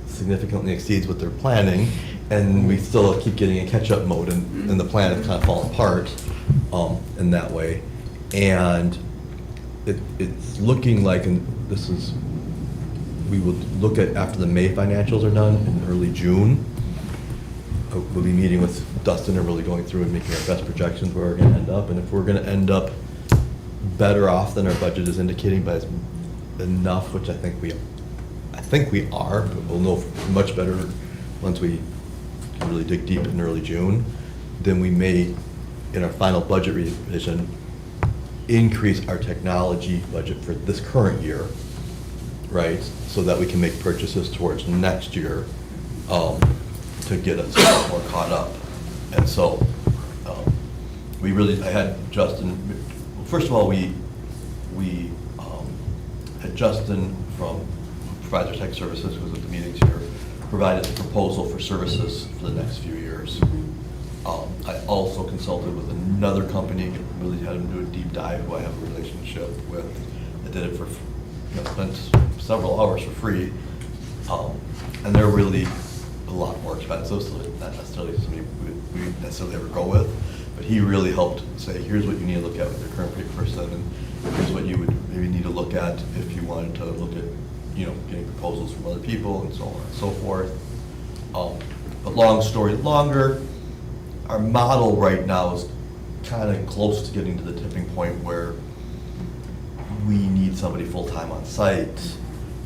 significantly exceeds what they're planning, and we still keep getting in catch-up mode, and the plan has kind of fallen apart in that way. And it's looking like, and this is, we will look at after the May financials are done in early June. We'll be meeting with Dustin and really going through and making our best projections where we're going to end up. And if we're going to end up better off than our budget is indicating by enough, which I think we are, but we'll know much better once we can really dig deep in early June, then we may, in our final budget revision, increase our technology budget for this current year, right? So that we can make purchases towards next year to get us more caught up. And so I had Justin, first of all, we had Justin from Provider Tech Services, who was at the meetings here, provided a proposal for services for the next few years. I also consulted with another company, really had them do a deep dive, who I have a relationship with. I did it for, spent several hours for free. And they're really a lot more expensive, so not necessarily somebody we necessarily ever go with. But he really helped say, here's what you need to look at with your current person, and here's what you would maybe need to look at if you wanted to look at, getting proposals from other people and so on and so forth. But long story longer, our model right now is kind of close to getting to the tipping point where we need somebody full-time on site.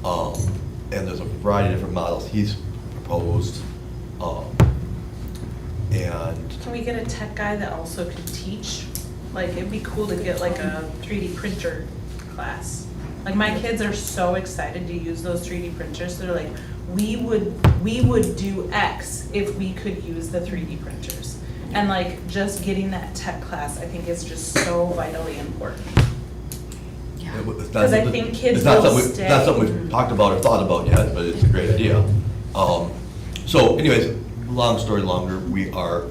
And there's a variety of different models he's proposed. And Can we get a tech guy that also can teach? Like, it'd be cool to get like a 3D printer class. Like, my kids are so excited to use those 3D printers. They're like, we would do X if we could use the 3D printers. And like, just getting that tech class, I think is just so vitally important. Because I think kids will stay. It's not something we've talked about or thought about yet, but it's a great idea. So anyways, long story longer, we are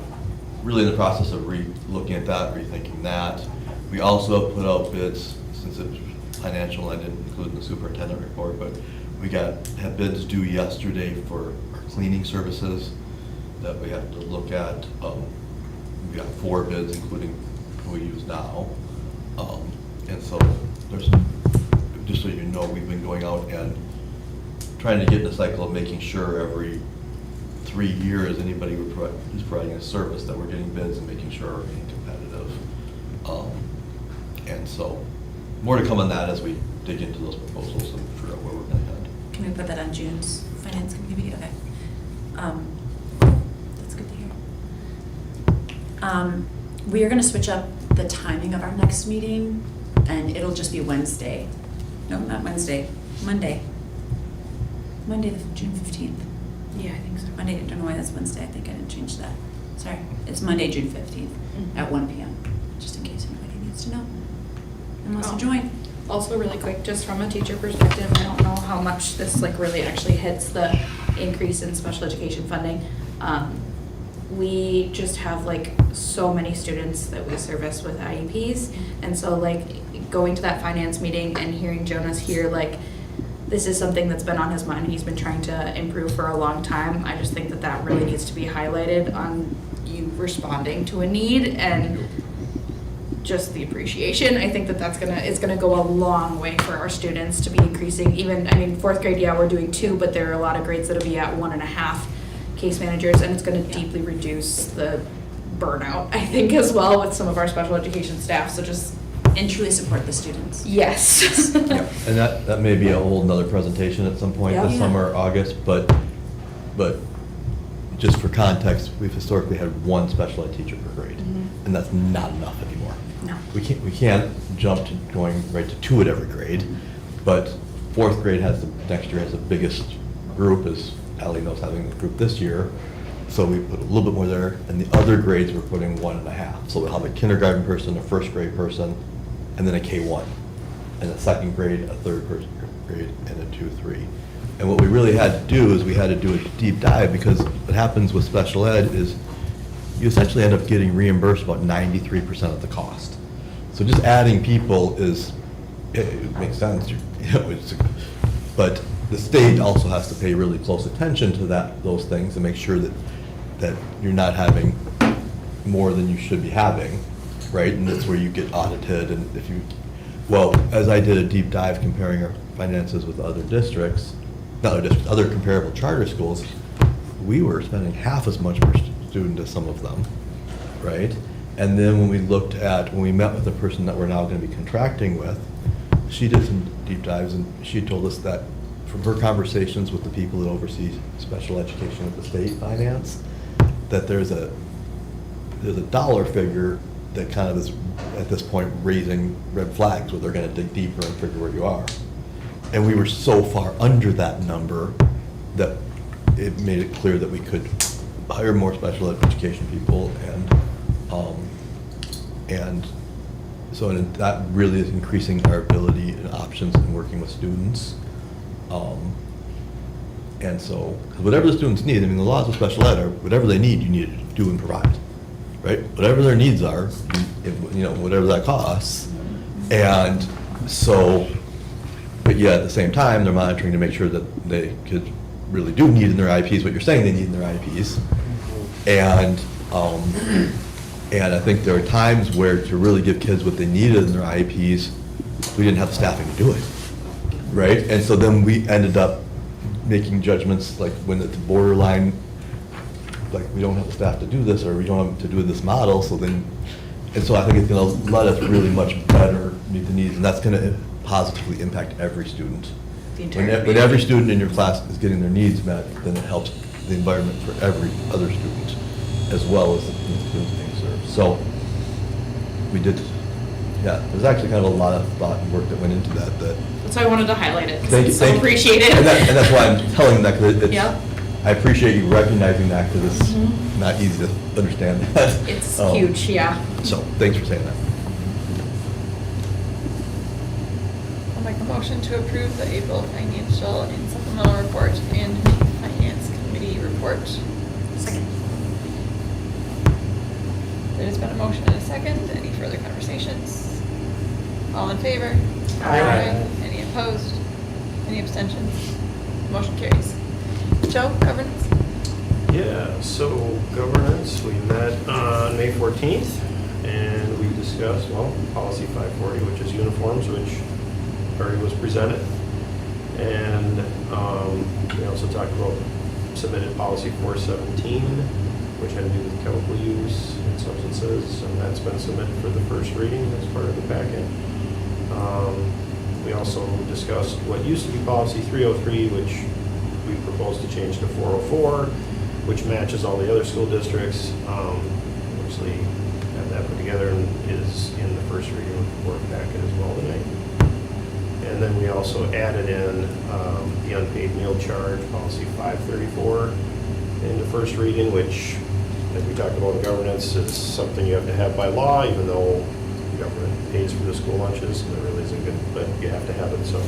really in the process of looking at that, rethinking that. We also have put out bids, since it's financial, I didn't include in the superintendent report, but we had bids due yesterday for our cleaning services that we have to look at. We got 4 bids, including who we use now. And so just so you know, we've been going out and trying to get in the cycle of making sure every 3 years, anybody who's providing a service, that we're getting bids and making sure we're being competitive. And so more to come on that as we dig into those proposals and figure out where we're going to head. Can we put that on June's finance committee meeting? Okay. That's good to hear. We are going to switch up the timing of our next meeting, and it'll just be Wednesday. No, not Wednesday. Monday. Monday, June 15th. Yeah, I think so. Monday, I don't know why that's Wednesday. I think I didn't change that. Sorry. It's Monday, June 15th at 1 p.m. Just in case anybody needs to know and wants to join. Also really quick, just from a teacher perspective, I don't know how much this like really actually hits the increase in special education funding. We just have like so many students that we service with IEPs, and so like going to that finance meeting and hearing Jonas here, like this is something that's been on his mind. He's been trying to improve for a long time. I just think that that really needs to be highlighted on you responding to a need and just the appreciation. I think that it's gonna go a long way for our students to be increasing. Even, I mean, 4th grade, yeah, we're doing 2, but there are a lot of grades that'll be at 1.5 case managers, and it's gonna deeply reduce the burnout, I think, as well with some of our special education staff, so just, And truly support the students. yes. And that may be a whole nother presentation at some point this Yeah. summer, August, but just for context, we've historically had one special ed teacher per grade, and that's not enough anymore. No. We can't jump to going right to 2 at every grade, but fourth grade next year has the biggest group, as Ally knows, having the group this year. So we put a little bit more there, and the other grades we're putting 1.5. So we'll have a kindergarten person, a first grade person, and then a K1. And a second grade, a third grade, and a 2-3. And what we really had to do is we had to do a deep dive, because what happens with special ed is you essentially end up getting reimbursed about 93% of the cost. So just adding people it makes sense, but the state also has to pay really close attention to those things and make sure that you're not having more than you should be having, right? And that's where you get audited, and as I did a deep dive comparing our finances with other districts, other comparable charter schools, we were spending half as much per student as some of them, right? And then when we met with the person that we're now going to be contracting with, she did some deep dives, and she told us that from her conversations with the people that oversee special education at the state finance, that there's a dollar figure that kind of is at this point raising red flags, where they're going to dig deeper and figure where you are. And we were so far under that number that it made it clear that we could hire more special education people, and so that really is increasing our ability and options in working with students. And so, whatever the students need, I mean, the laws of special ed are whatever they need, you need to do and provide, right? Whatever their needs are, whatever that costs. And so, but yeah, at the same time, they're monitoring to make sure that they could really do need in their IEPs what you're saying they need in their IEPs. And I think there are times where to really give kids what they needed in their IEPs, we didn't have the staffing to do it, right? And so then we ended up making judgments, like when it's borderline, like we don't have the staff to do this, or we don't have to do this model, so I think it's gonna let us really much better meet the needs, and that's gonna positively impact every student. When every student in your class is getting their needs met, then it helps the environment for every other student, as well as the students being served. So we did, there's actually kind of a lot of thought and work that went into that. That's why I wanted to highlight it, Thank you. because it's so appreciated. And that's why I'm telling them that, because Yep. I appreciate you recognizing that, because it's not easy to understand that. It's huge, yeah. So, thanks for saying that. I'll make a motion to approve the April financial and supplemental report and finance committee report. Second. There's been a motion and a second. Any further conversations? All in favor? Aye. Any opposed? Any abstentions? Motion carries. Joe, governance? Yeah, so governance, we met on May 14th, and we discussed, policy 540, which is uniforms, which already was presented. And we also talked about submitted policy 417, which had to do with chemical use and substances, and that's been submitted for the first reading as part of the packet. We also discussed what used to be policy 303, which we proposed to change to 404, which matches all the other school districts. Actually had that put together and is in the first reading report packet as well tonight. And then we also added in the unpaid meal charge, policy 534, in the first reading, which, as we talked about in governance, is something you have to have by law, even though the government pays for the school lunches, and it really isn't good, but you have to have it, so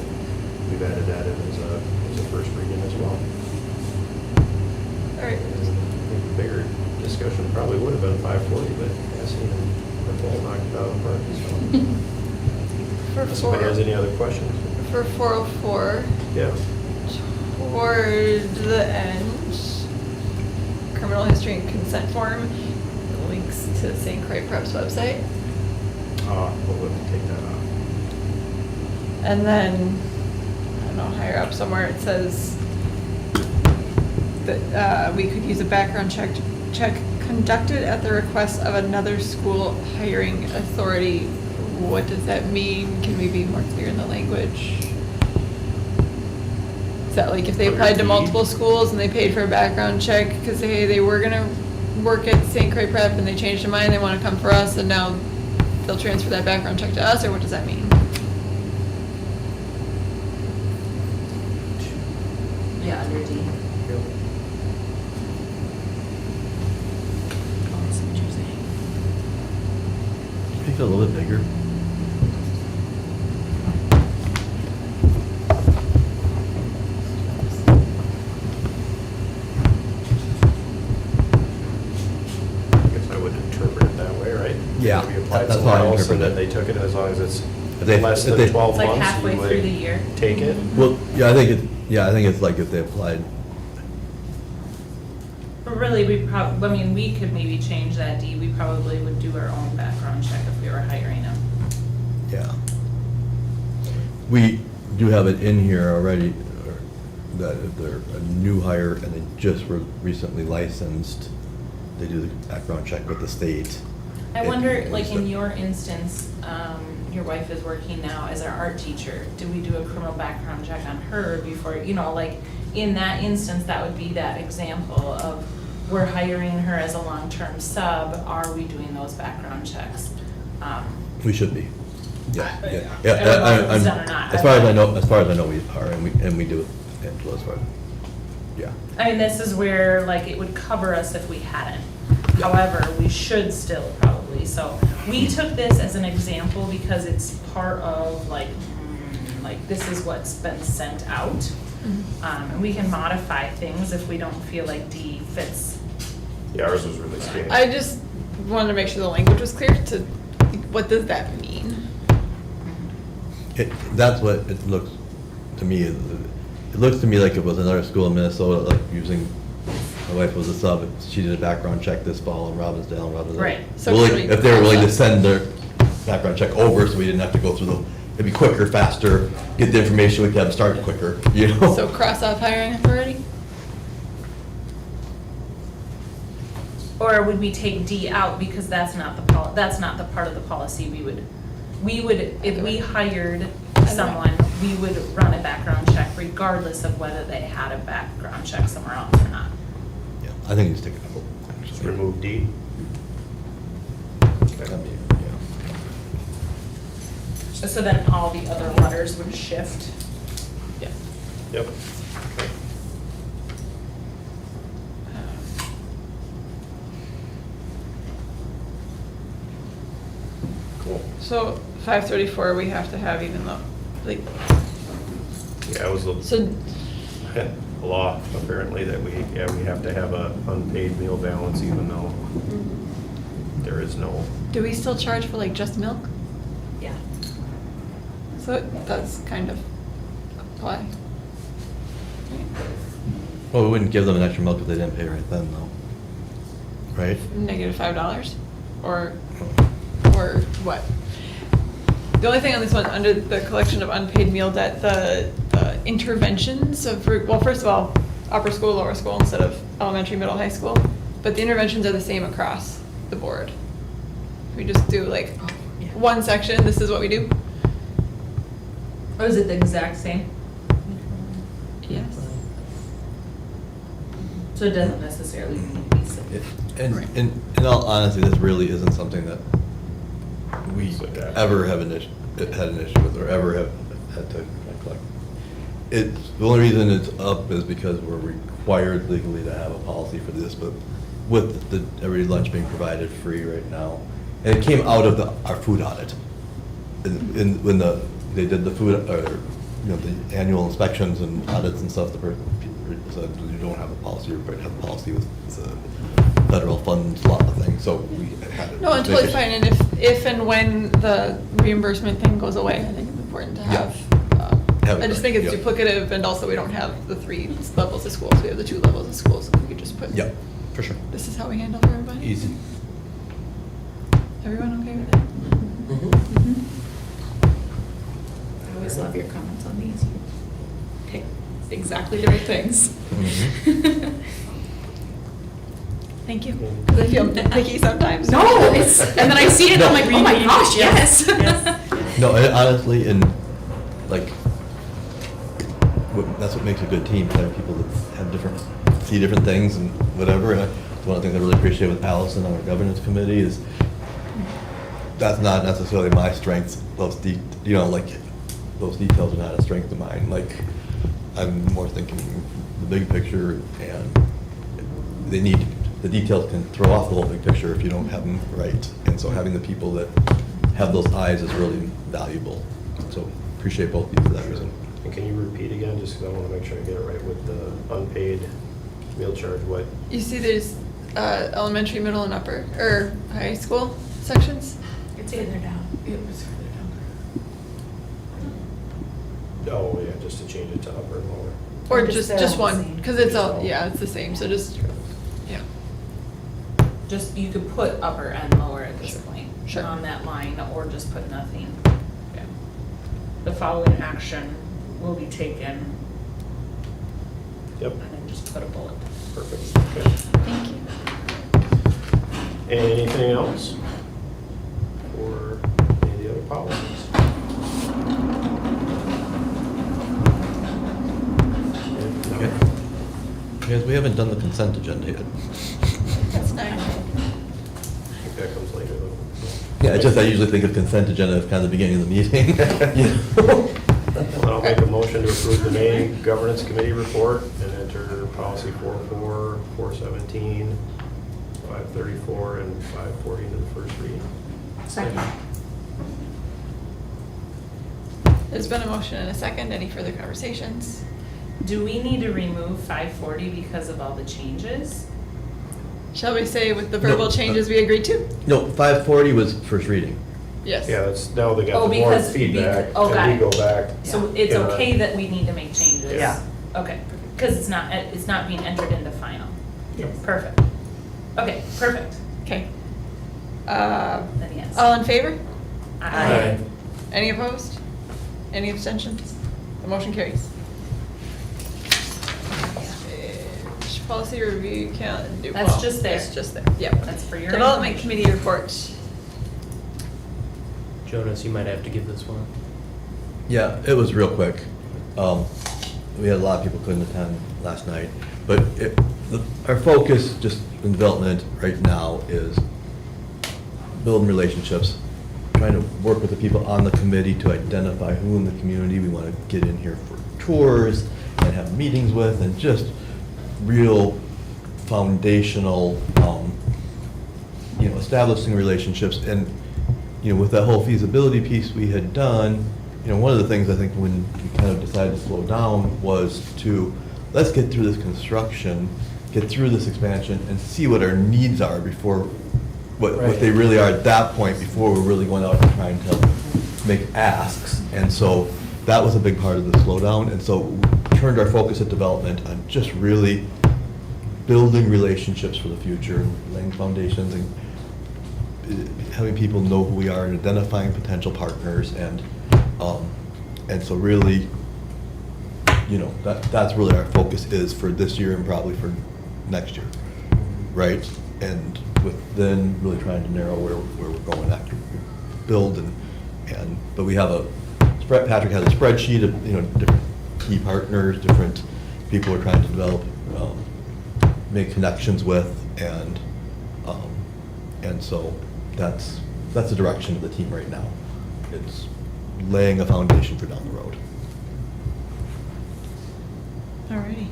we've added that in as a first reading as well. All right. I think the bigger discussion probably would have been 540, but Cassie and Nicole knocked it out of the park, so. For If somebody has any other questions? For 404, Yeah. toward the end, criminal history and consent form, links to St. Croix Prep's website. We'll take that off. And then, I don't know, higher up somewhere it says that we could use a background check to check conducted at the request of another school hiring authority. What does that mean? Can we be more clear in the language? Is that like if they applied to multiple schools and they paid for a background check because they were gonna work at St. Croix Prep and they changed their mind, they wanna come for us, and now they'll transfer that background check to us, or what does that mean? Yeah, under D. Make it a little bit bigger. I guess I would interpret it that way, right? Yeah, If you applied that's somewhere how I else and interpret then it. they took it, as long as it's If they- less if than they- 12 It's like months, halfway you through the would year. take it? Well, yeah, I think it's like if they applied, But really, I mean, we could maybe change that D. We probably would do our own background check if we were hiring them. yeah. We do have it in here already, that if they're a new hire and they just were recently licensed, they do the background check with the state. I wonder, like in your instance, your wife is working now as our art teacher. Do we do a criminal background check on her before, like in that instance, that would be that example of we're hiring her as a long-term sub, are we doing those background checks? We should be. Yeah, I yeah. don't know if it's done or not. As far as I know, we are, and we do it, Angela, as far as, yeah. I mean, this is where, like, it would cover us if we hadn't. However, we should still probably, so we took this as an example because it's part of, like, this is what's been sent out. And we can modify things if we don't feel like D fits. Yeah, ours was really skinny. I just wanted to make sure the language was clear to, what does that mean? That's what it looks to me. It looks to me like it was another school in Minnesota, like using, my wife was a sub, she did a background check this fall in Robbinsdale, Right. So Willing- can we if they were willing to cross send their background check over, so we didn't have to go through it'd be quicker, faster, get the information, we could have it started quicker, So cross off hiring authority? Or would we take D out because that's not the that's not the part of the policy we would, if we hired someone, we would run a background check regardless of whether they had a background check somewhere else or not. Yeah, I think you just take it out. Just remove D. I mean, yeah. So then all the other letters would shift. Yeah. Yep. Cool. So 534, we have to have even though, like, Yeah, it was so, a law apparently that we have to have a unpaid meal balance even though there is no. do we still charge for like just milk? Yeah. So it does kind of apply. Well, we wouldn't give them an extra milk if they didn't pay right then, though. Right? -$5 or what? The only thing on this one, under the collection of unpaid meal debt, the interventions of, well, first of all, upper school, lower school instead of elementary, middle, high school, but the interventions are the same across the board. We just do like one section, this is what we do. Or is it the exact same? Yes. So it doesn't necessarily need to be same. And Right. in all honesty, this really isn't something that we Like that. ever had an issue with or ever have had to collect. The only reason it's up is because we're required legally to have a policy for this, but with every lunch being provided free right now. And it came out of our food audit. When they did the food, the annual inspections and audits and stuff, the person said, you don't have a policy, you're required to have a policy with the federal funds law thing, so we had to. No, it's totally fine, and if and when the reimbursement thing goes away, I think it's important to have. Have it I just think it's done, yeah. duplicative, and also we don't have the 3 levels of schools, we have the 2 levels of schools, so we could just put. Yeah, for sure. This is how we handle for everybody? Easy. Everyone okay with that? I always love your comments on these. You pick exactly the right things. Thank you. 'Cause I feel nitpicky sometimes. No, it's, and then I see it and I'm like, oh my gosh, yes. No, and honestly, and like, that's what makes a good team, having people that have see different things and whatever. And one of the things I really appreciate with Allison on our governance committee is that's not necessarily my strengths. Those those details are not a strength of mine. Like, I'm more thinking the big picture, and the details can throw off the whole big picture if you don't have them right. And so having the people that have those eyes is really valuable. So appreciate both of you for that reason. And can you repeat again, just because I want to make sure I get it right with the unpaid meal charge, what? You see there's elementary, middle, and upper, or high school sections? It's further down. It was further down. Oh, yeah, just to change it to upper and lower. Or Just just they're all the one, same. because it's all, yeah, it's the same, so just, yeah. Just, you could put upper and lower at this point. Sure. On that line, or just put nothing. Yeah. The following action will be taken, Yep, and then just put a bullet. perfect. Okay. Thank you. Anything else? Or any of the other policies? No. Okay. Because we haven't done the consent agenda yet. That's nice. I think that comes later though. Yeah, it's just I usually think of consent agenda as kind of the beginning of the meeting. I'll make a motion to approve the main governance committee report and enter policy 404, 417, 534, and 540 into the first reading. Second. There's been a motion and a second. Any further conversations? Do we need to remove 540 because of all the changes? Shall we say with the verbal No. changes we agreed to? No, 540 was first reading. Yes. Yeah, that's, now they got Oh, the board because- feedback, oh, got and we it. go back. So it's Yeah. okay that we need to make changes? Yeah. Okay, because it's not being entered into final. Yep. Perfect. Okay, perfect. Okay. Then yes. All in favor? Aye. Any opposed? Any abstentions? The motion carries. Policy review calendar. That's just there. That's just there, yep. That's for your Development information. committee report. Jonas, you might have to give this one. Yeah, it was real quick. We had a lot of people couldn't attend last night, but our focus just in development right now is building relationships, trying to work with the people on the committee to identify who in the community we want to get in here for tours and have meetings with, and just real foundational, establishing relationships. And, with that whole feasibility piece we had done, one of the things I think when we kind of decided to slow down was to, let's get through this construction, get through this expansion, and see what our needs are before, what they really are at that point, before we're really going out and trying to make asks. And so that was a big part of the slowdown. And so we turned our focus at development on just really building relationships for the future, laying foundations, and having people know who we are, and identifying potential partners. And so really, that's really our focus is for this year and probably for next year, right? And with then really trying to narrow where we're going after we build, but we have Patrick has a spreadsheet of, different key partners, different people we're trying to develop, make connections with, and so that's the direction of the team right now. It's laying a foundation for down the road. Alrighty.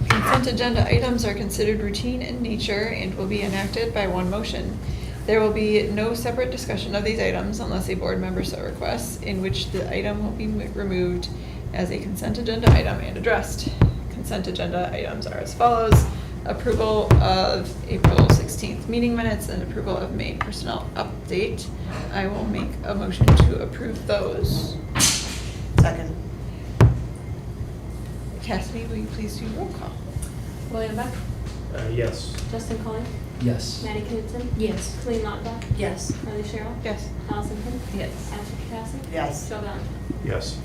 Consent agenda items are considered routine in nature and will be enacted by one motion. There will be no separate discussion of these items unless a board member so requests, in which the item will be removed as a consent agenda item and addressed. Consent agenda items are as follows: approval of April 16th meeting minutes and approval of May personnel update. I will make a motion to approve those. Second. Cassidy, will you please do roll call? William Beck, Yes. Justin Cohen, Yes. Maddie Knudsen, Yes. Colleen Lautenbach, Yes. Carly Sherrill, Yes. Allison Kim, Yes. Ashley Cassidy, Yes. Joe Valentine. Yes.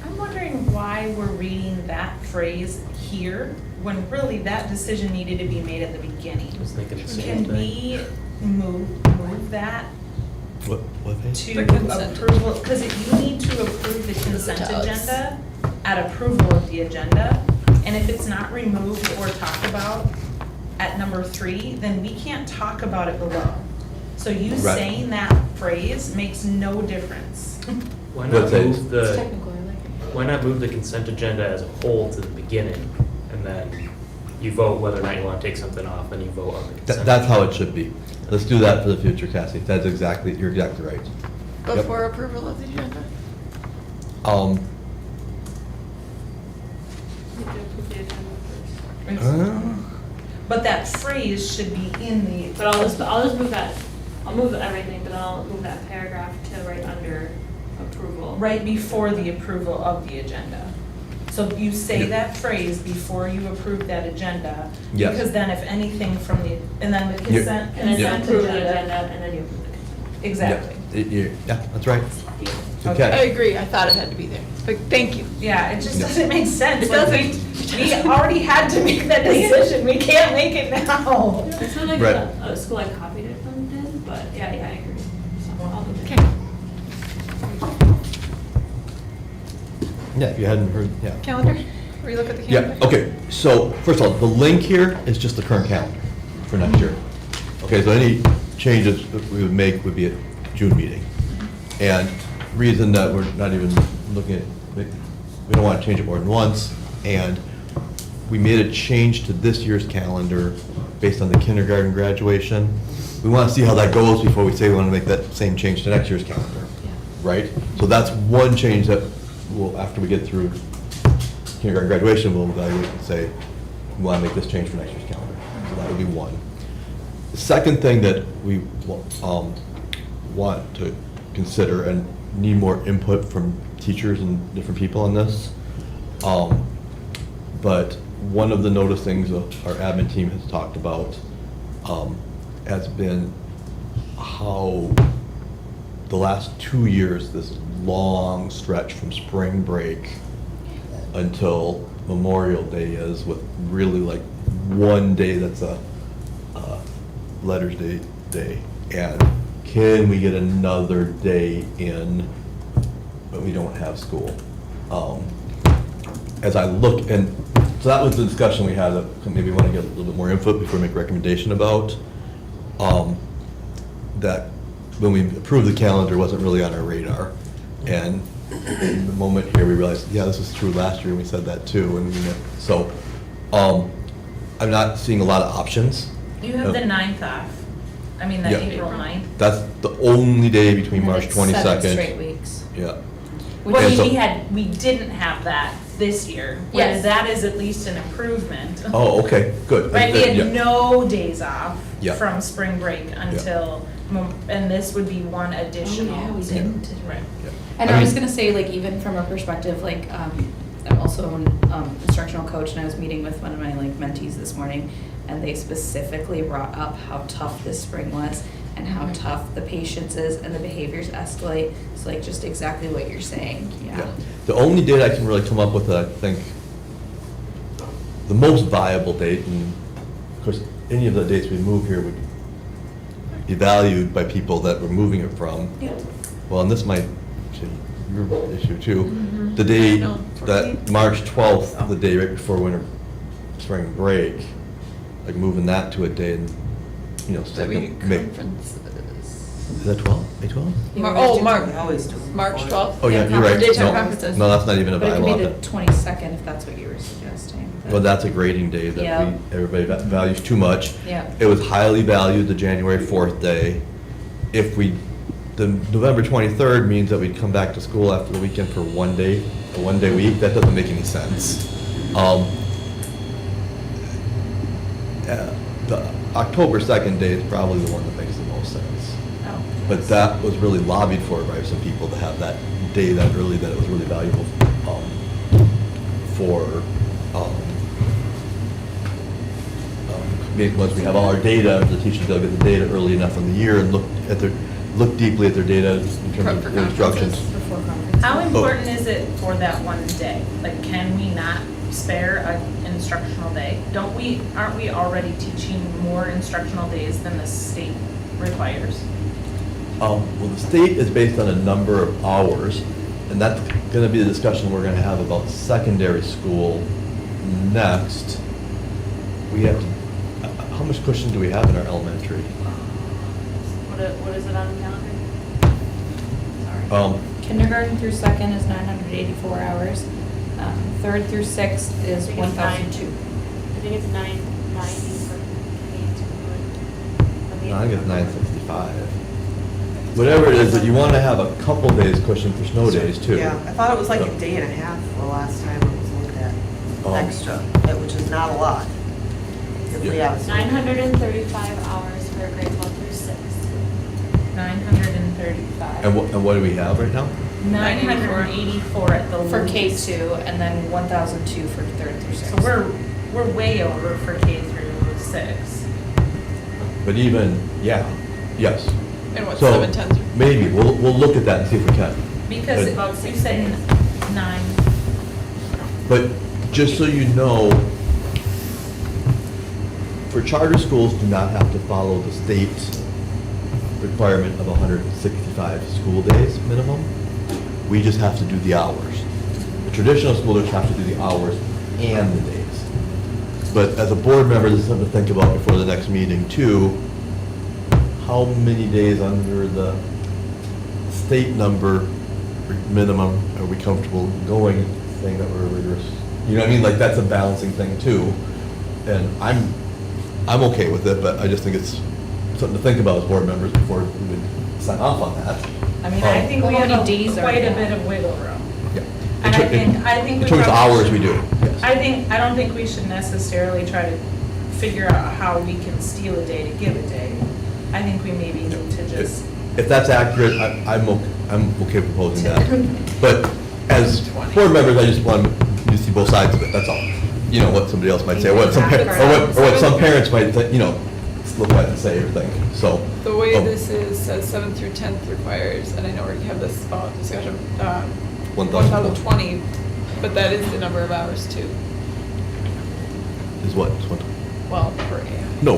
I'm wondering why we're reading that phrase here, when really that decision needed to be made at the beginning. I was thinking the same Can thing. we move that What page? to The consent. approval? Because if you need to approve the consent agenda at approval of the agenda, and if it's not removed or talked about at number 3, then we can't talk about it below. So you Right. saying that phrase makes no difference. Why What not page? move It's the, technical, I like it. why not move the consent agenda as a whole to the beginning? And then you vote whether or not you want to take something off, and you vote on the consent. That's how it should be. Let's do that for the future, Cassie. That's exactly, you're exactly right. Yep. Before approval of the agenda? Um, You have to approve the agenda first. But that phrase should be in the. But I'll just move that, I'll move everything, but then I'll move that paragraph to right under approval. Right before the approval of the agenda. So you say Yep. that phrase before you approve that agenda. Yes. Because then if anything from the, and then the Yep. consent, And then you consent approve the agenda. agenda, and then you approve the consent. Exactly. Yeah, that's right. Deal. Good I catch. agree, I thought it had to be there, but thank you. Yeah, it just Yeah. doesn't make sense. It Like, doesn't. We already had to make that decision. We can't make it now. It's not like Right. a school I copied it from did, but yeah, I agree. So I'll do that. Okay. Yeah, if you hadn't heard, yeah. Calendar? Relook at the Yeah, calendar? okay, so first of all, the link here is just the current calendar for next year. Okay, so any changes that we would make would be at June meeting. And reason that we're not even looking at, we don't want to change it more than once, and we made a change to this year's calendar based on the kindergarten graduation. We want to see how that goes before we say we want to make that same change to next year's calendar, right? So that's one change that we'll, after we get through kindergarten graduation, we'll evaluate and say, we want to make this change for next year's calendar. So that would be one. The second thing that we want to consider and need more input from teachers and different people on this. But one of the notice things our admin team has talked about has been how the last 2 years, this long stretch from spring break until Memorial Day is, with really like one day that's a Letters Day. And can we get another day in but we don't have school? As I look, and so that was the discussion we had, that maybe we want to get a little bit more input before we make a recommendation about. That when we approved the calendar, wasn't really on our radar. And in the moment here, we realized, yeah, this was true last year, and we said that too. And so I'm not seeing a lot of options. You have the 9th off. I mean, the Yeah. April 9th. That's the only day between And then March it's 22nd. 7 straight weeks. Yeah. Well, And so- we didn't have that this year. Yes. Whereas that is at least an improvement. Oh, okay, good. Right, we Yeah. had no days off Yeah. from spring break until, and this would be one additional. Oh, yeah, we didn't. Right. Yeah. And I I was mean- gonna say, like, even from a perspective, like, I'm also an instructional coach, and I was meeting with one of my, like, mentees this morning, and they specifically brought up how tough this spring was, and how tough the patience is, and the behaviors escalate. It's like just exactly what you're saying, yeah. The only date I can really come up with that I think the most viable date, and of course, any of the dates we move here would be valued by people that we're moving it from. Yeah. Well, and this might, be your issue too. Mhm. The day, I know, that 14th. March 12th, the day right before spring break, like moving that to a day and, That we make, conferences. is that 12? May 12? We always do. March 12th. Oh, yeah, you're right. Daytime No, conferences. No, that's not even a But it could bylaw. be the 22nd if that's what you were suggesting. Well, that's a grading day that Yeah. everybody values too much. Yeah. It was highly valued, the January 4th day. The November 23rd means that we'd come back to school after the weekend for a one-day week. That doesn't make any sense. The October 2nd day is probably the one that makes the most sense. Oh. But that was really lobbied for by some people to have that day that early, that it was really valuable once we have all our data, the teachers will get the data early enough in the year and look deeply at their data in terms Prep of for their instructions. Before conferences. How important is it for that one day? Like, can we not spare an instructional day? Aren't we already teaching more instructional days than the state requires? Well, the state is based on a number of hours, and that's gonna be the discussion we're gonna have about secondary school next. We have to, how much cushion do we have in our elementary? What is it on the calendar? Sorry. Kindergarten through second is 984 hours. Third through sixth is I think it's 1,002. I think it's 990 for K-2. No, I think it's 965. Whatever it is, but you wanna have a couple days cushion for snow days too. Yeah, I thought it was like a day and a half the last time it was looked at, extra, which is not a lot. If we have. 935 hours for grades 1 through 6. 935. And what do we have right now? 984 at the For lowest. K2, and then 1,002 for third through sixth. So we're way over for K through 6. But even, yeah, yes. And what, So 7, 10? maybe, we'll look at that and see if we can. Because But- you said 9. But just so you know, for charter schools do not have to follow the state's requirement of 165 school days minimum. We just have to do the hours. The traditional school districts have to do the hours and the days. But as a board member, this is something to think about before the next meeting too. How many days under the state number minimum are we comfortable going, saying that we're rigorous? You know what I mean? Like, that's a balancing thing too. And I'm okay with it, but I just think it's something to think about as board members before we would sign off on that. I mean, I think Well, we how have many days are quite a we bit at? of wiggle room. Yeah. And I think In we terms of probably hours, should- we do, yes. I don't think we should necessarily try to figure out how we can steal a day to give a day. I think we maybe need to just, If that's accurate, I'm okay proposing that. But as board members, I just want you to see both sides of it, that's all. You know, what somebody else might say, or what some parents might, you know, look at and say or think, so. The way this is, says 7th through 10th requires, and I know we have this discussion, 1,020, but that is the number of hours too. Is what? Well, per, yeah. No,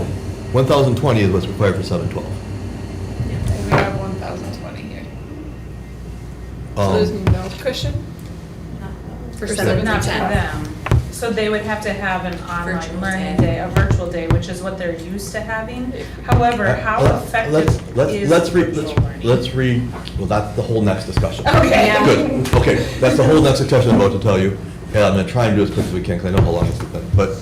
1,020 is what's required for 712. We have 1,020 here. So there's no cushion? For For 7 not through for 10. them. So they would have to have an online Virtual learning day. day, a virtual day, which is what they're used to having. However, how effective is virtual learning? Well, that's the whole next discussion. Okay. Good, okay, that's the whole next discussion I'm about to tell you, and I'm gonna try and do as quick as we can, because I know how long this has been, but,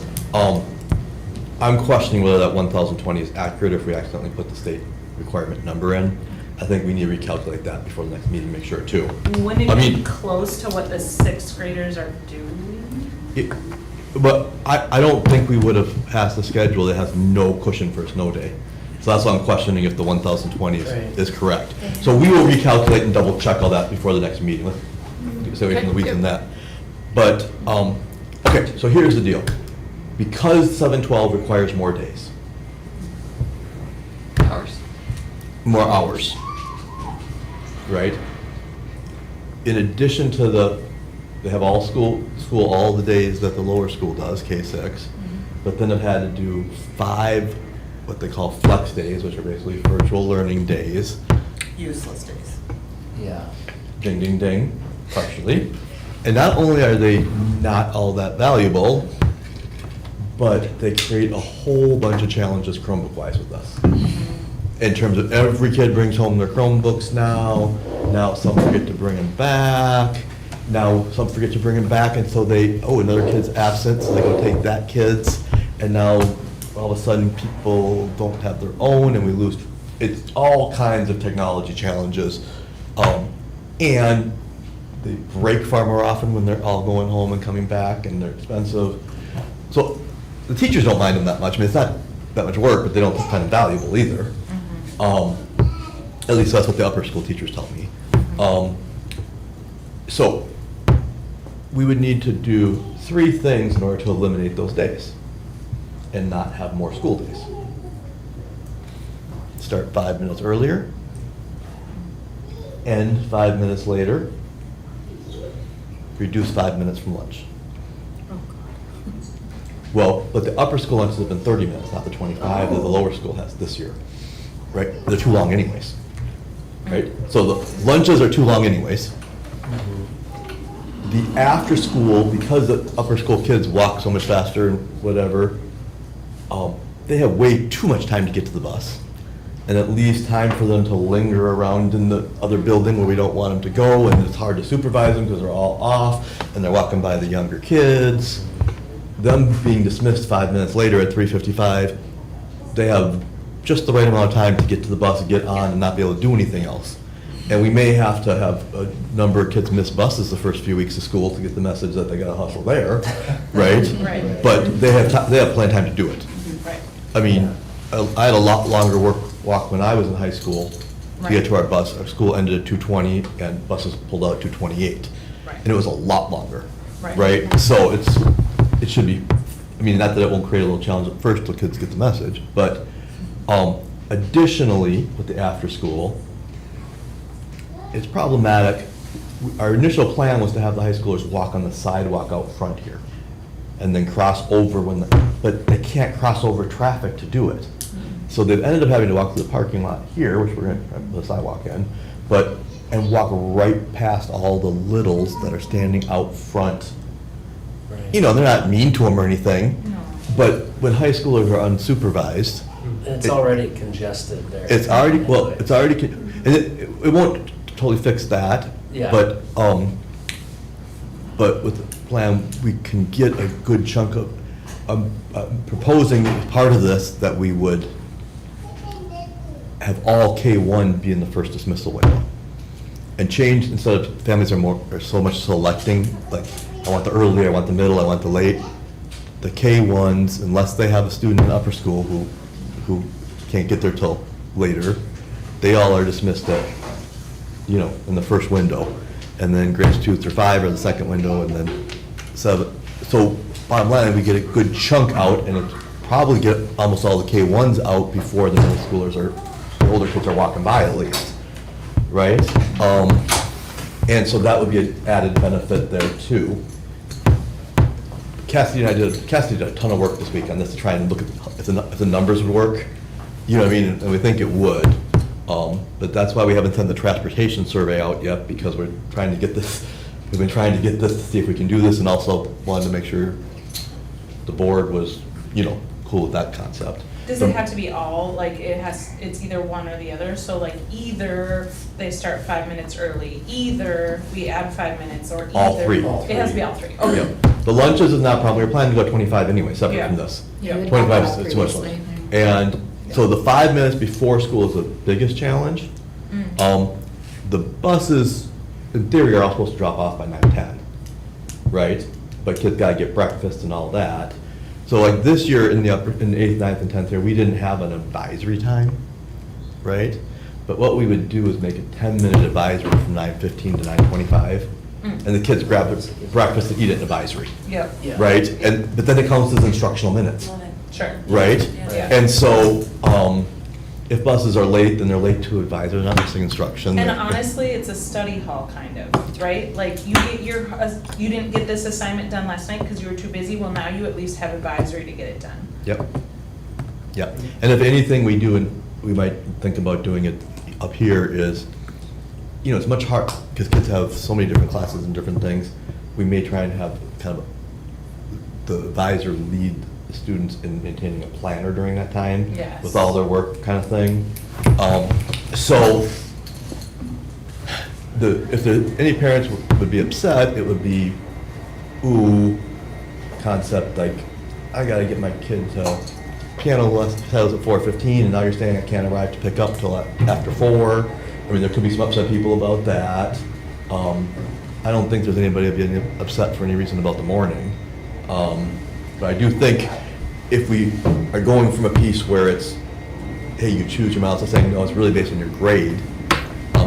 I'm questioning whether that 1,020 is accurate if we accidentally put the state requirement number in. I think we need to recalculate that before the next meeting, make sure too. Wouldn't I it be mean- close to what the 6th graders are doing? But I don't think we would have passed the schedule that has no cushion for a snow day. So that's why I'm questioning if the 1,020 is correct. So we will recalculate and double check all that before the next meeting, so we can weaken that. But, okay, so here's the deal. Because 712 requires more days, Hours. more hours, right? In addition to they have all school all the days that the lower school does, K6, but then it had to do 5, what they call flex days, which are basically virtual learning days. Useless days. Yeah. Ding, ding, ding, partially. And not only are they not all that valuable, but they create a whole bunch of challenges Chromebook-wise with us. In terms of every kid brings home their Chromebooks now some forget to bring them back, now some forget to bring them back, and so another kid's absent, so they go take that kid's, and now all of a sudden people don't have their own, and we lose, it's all kinds of technology challenges. And they break far more often when they're all going home and coming back, and they're expensive. So the teachers don't mind them that much. I mean, it's not that much work, but they don't find them valuable either. At least that's what the upper school teachers tell me. So we would need to do 3 things in order to eliminate those days and not have more school days. Start 5 minutes earlier, end 5 minutes later, reduce 5 minutes from lunch. Well, but the upper school lunches have been 30 minutes, not the 25 that the lower school has this year, right? They're too long anyways, right? So the lunches are too long anyways. The after school, because the upper school kids walk so much faster and whatever, they have way too much time to get to the bus. And at least time for them to linger around in the other building where we don't want them to go, and it's hard to supervise them because they're all off, and they're walking by the younger kids. Them being dismissed 5 minutes later at 3:55, they have just the right amount of time to get to the bus and get on and not be able to do anything else. And we may have to have a number of kids miss buses the first few weeks of school to get the message that they gotta hustle there, right? Right. But they have plenty of time to do it. Right. I mean, I had a lot longer walk when I was in high school to get to our bus. Our school ended at 2:20 and buses pulled out at 2:28. Right. And it was a lot longer, Right. right? So it should be, I mean, not that it won't create a little challenge at first till kids get the message, but additionally, with the after school, it's problematic. Our initial plan was to have the high schoolers walk on the sidewalk out front here and then cross over but they can't cross over traffic to do it. So they've ended up having to walk through the parking lot here, which we're going to put the sidewalk in, and walk right past all the littles that are standing out front. You know, they're not mean to them or anything, but when high schoolers are unsupervised. It's already congested there. It's already, and it won't totally fix that. Yeah. But with the plan, we can get a good chunk of, proposing part of this that we would have all K-1 be in the first dismissal window. And change, instead of families are so much selecting, like, I want the early, I want the middle, I want the late. The K-1s, unless they have a student in upper school who can't get there till later, they all are dismissed at, in the first window. And then grades 2 through 5 are the second window, and then 7. So bottom line, we get a good chunk out, and it probably get almost all the K-1s out before the middle schoolers the older kids are walking by at least, right? And so that would be an added benefit there too. Cassidy did a ton of work this week on this to try and look at if the numbers would work. You know what I mean? And we think it would. But that's why we haven't sent the transportation survey out yet, because we're trying to get this. We've been trying to get this to see if we can do this, and also wanted to make sure the board was, cool with that concept. Does it have to be all, like, it's either one or the other? So like either they start 5 minutes early, either we add 5 minutes, or either. All three. It has to be all three. Okay. Yeah. The lunches is not a problem. We're planning to go 25 anyway, separate Yeah. from this. Yeah. 25 is too much lunch. And so the 5 minutes before school is the biggest challenge. The buses, in theory, are all supposed to drop off by 9:10, right? But kids gotta get breakfast and all that. So like this year in the 8th, 9th, and 10th year, we didn't have an advisory time, right? But what we would do is make a 10-minute advisory from 9:15 to 9:25, and the kids grab their breakfast and eat it in advisory, Yep. right? But then it counts as instructional minutes, Sure. right? Yeah. And so, if buses are late, then they're late to advisor, not missing instruction. And honestly, it's a study hall kind of, right? Like you didn't get this assignment done last night because you were too busy. Well, now you at least have advisory to get it done. Yep. Yep. And if anything we do, and we might think about doing it up here, is, it's much hard, because kids have so many different classes and different things. We may try and have kind of the advisor lead the students in maintaining a planner during that time. Yes. With all their work kind of thing. So if any parents would be upset, it would be, concept like, I gotta get my kid to piano lessons at 4:15, and now you're saying I can't arrive to pick up till after 4. I mean, there could be some upset people about that. I don't think there's anybody being upset for any reason about the morning. But I do think if we are going from a piece where it's, hey, you choose your miles, saying, no, it's really based on your grade,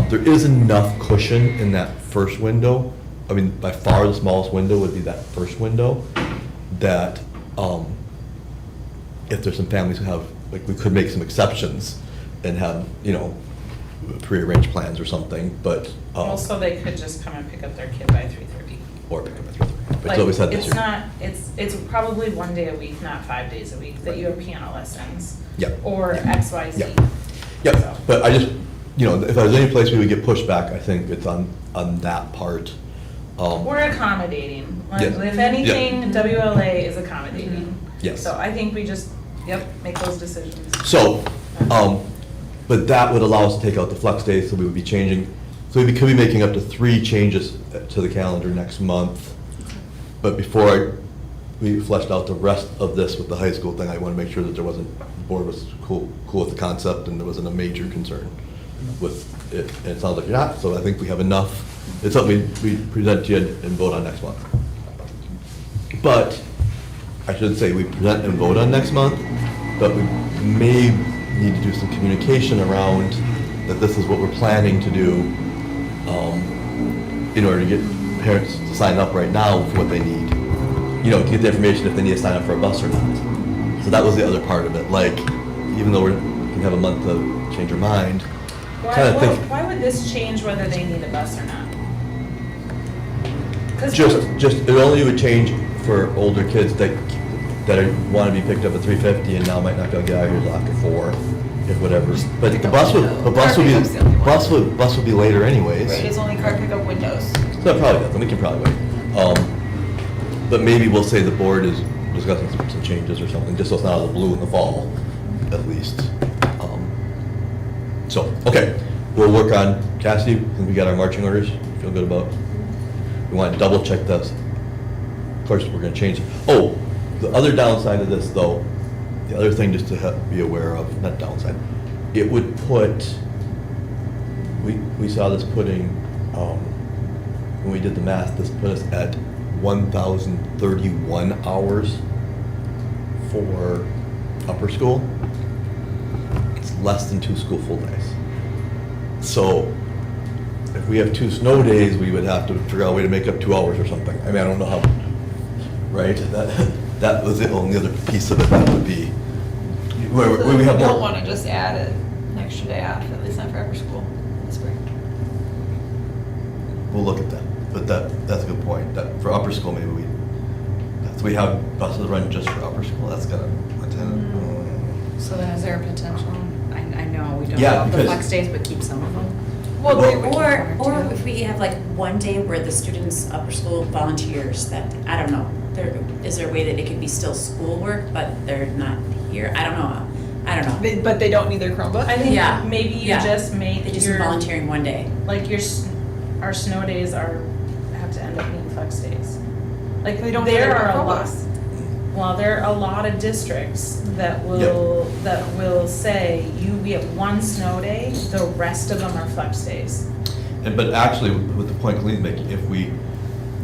there is enough cushion in that first window. I mean, by far the smallest window would be that first window, that if there's some families who have, like, we could make some exceptions and have, prearranged plans or something, but. Also, they could just come and pick up their kid by 3:30. or pick up at 3:30. It's Like, always had this it's year. not, it's probably 1 day a week, not 5 days a week, that you have piano lessons. Yeah. Or Yeah. XYZ. Yeah. Yeah, but I just, if there's any place we would get pushback, I think it's on that part. We're accommodating. Like, Yes. if anything, WLA is accommodating. Yes. So I think we just, make those decisions. So, but that would allow us to take out the flex days, so we would be changing, so we could be making up to 3 changes to the calendar next month. But before we fleshed out the rest of this with the high school thing, I want to make sure that the board was cool with the concept and there wasn't a major concern with it. And it sounds like you're not, so I think we have enough. It's something we present to you and vote on next month. But, I should say, we present and vote on next month, but we may need to do some communication around that this is what we're planning to do in order to get parents to sign up right now for what they need. To get the information if they need to sign up for a bus or not. So that was the other part of it, like, even though we can have a month to change our mind, Why would this change whether they need a bus or not? 'Cause it only would change for older kids that want to be picked up at 3:50 and now might not be able to get out of here till after 4, if whatever. But the bus would be later anyways. Right, it's only car pickup windows. So that probably doesn't, we can probably wait. But maybe we'll say the board is discussing some changes or something, just so it's not out of the blue in the fall, at least. So, okay, we'll work on, Cassidy, I think we got our marching orders, feel good about. We want to double check this. Of course, we're going to change it. Oh, the other downside of this though, the other thing just to be aware of, not downside, it would put, we saw this putting, when we did the math, this put us at 1,031 hours for upper school. It's less than 2 school full days. So if we have 2 snow days, we would have to figure out a way to make up 2 hours or something. I mean, I don't know how, right? That was the only other piece of it that would be, where we have You don't more. want to just add an extra day off, at least not for upper school in the spring. We'll look at that, but that's a good point. That for upper school, maybe we have buses run just for upper school. That's gonna So then is there a potential, I know we don't Yeah, have the because- flex days, but keep some of them? Well, Well, they would Or if we have like one day where the students, upper school volunteers that, I don't know, is there a way that it could be still schoolwork, but they're not here? I don't know. But they don't need their Chromebook? I think Yeah. maybe you Yeah. just make They just your, volunteering one day. like our snow days have to end up being flex days. Like, They don't there have are a Chromebooks. lot, well, there are a lot of districts that will say, we have 1 snow day, the rest of them are flex days. But actually, with the point Colleen's making, if we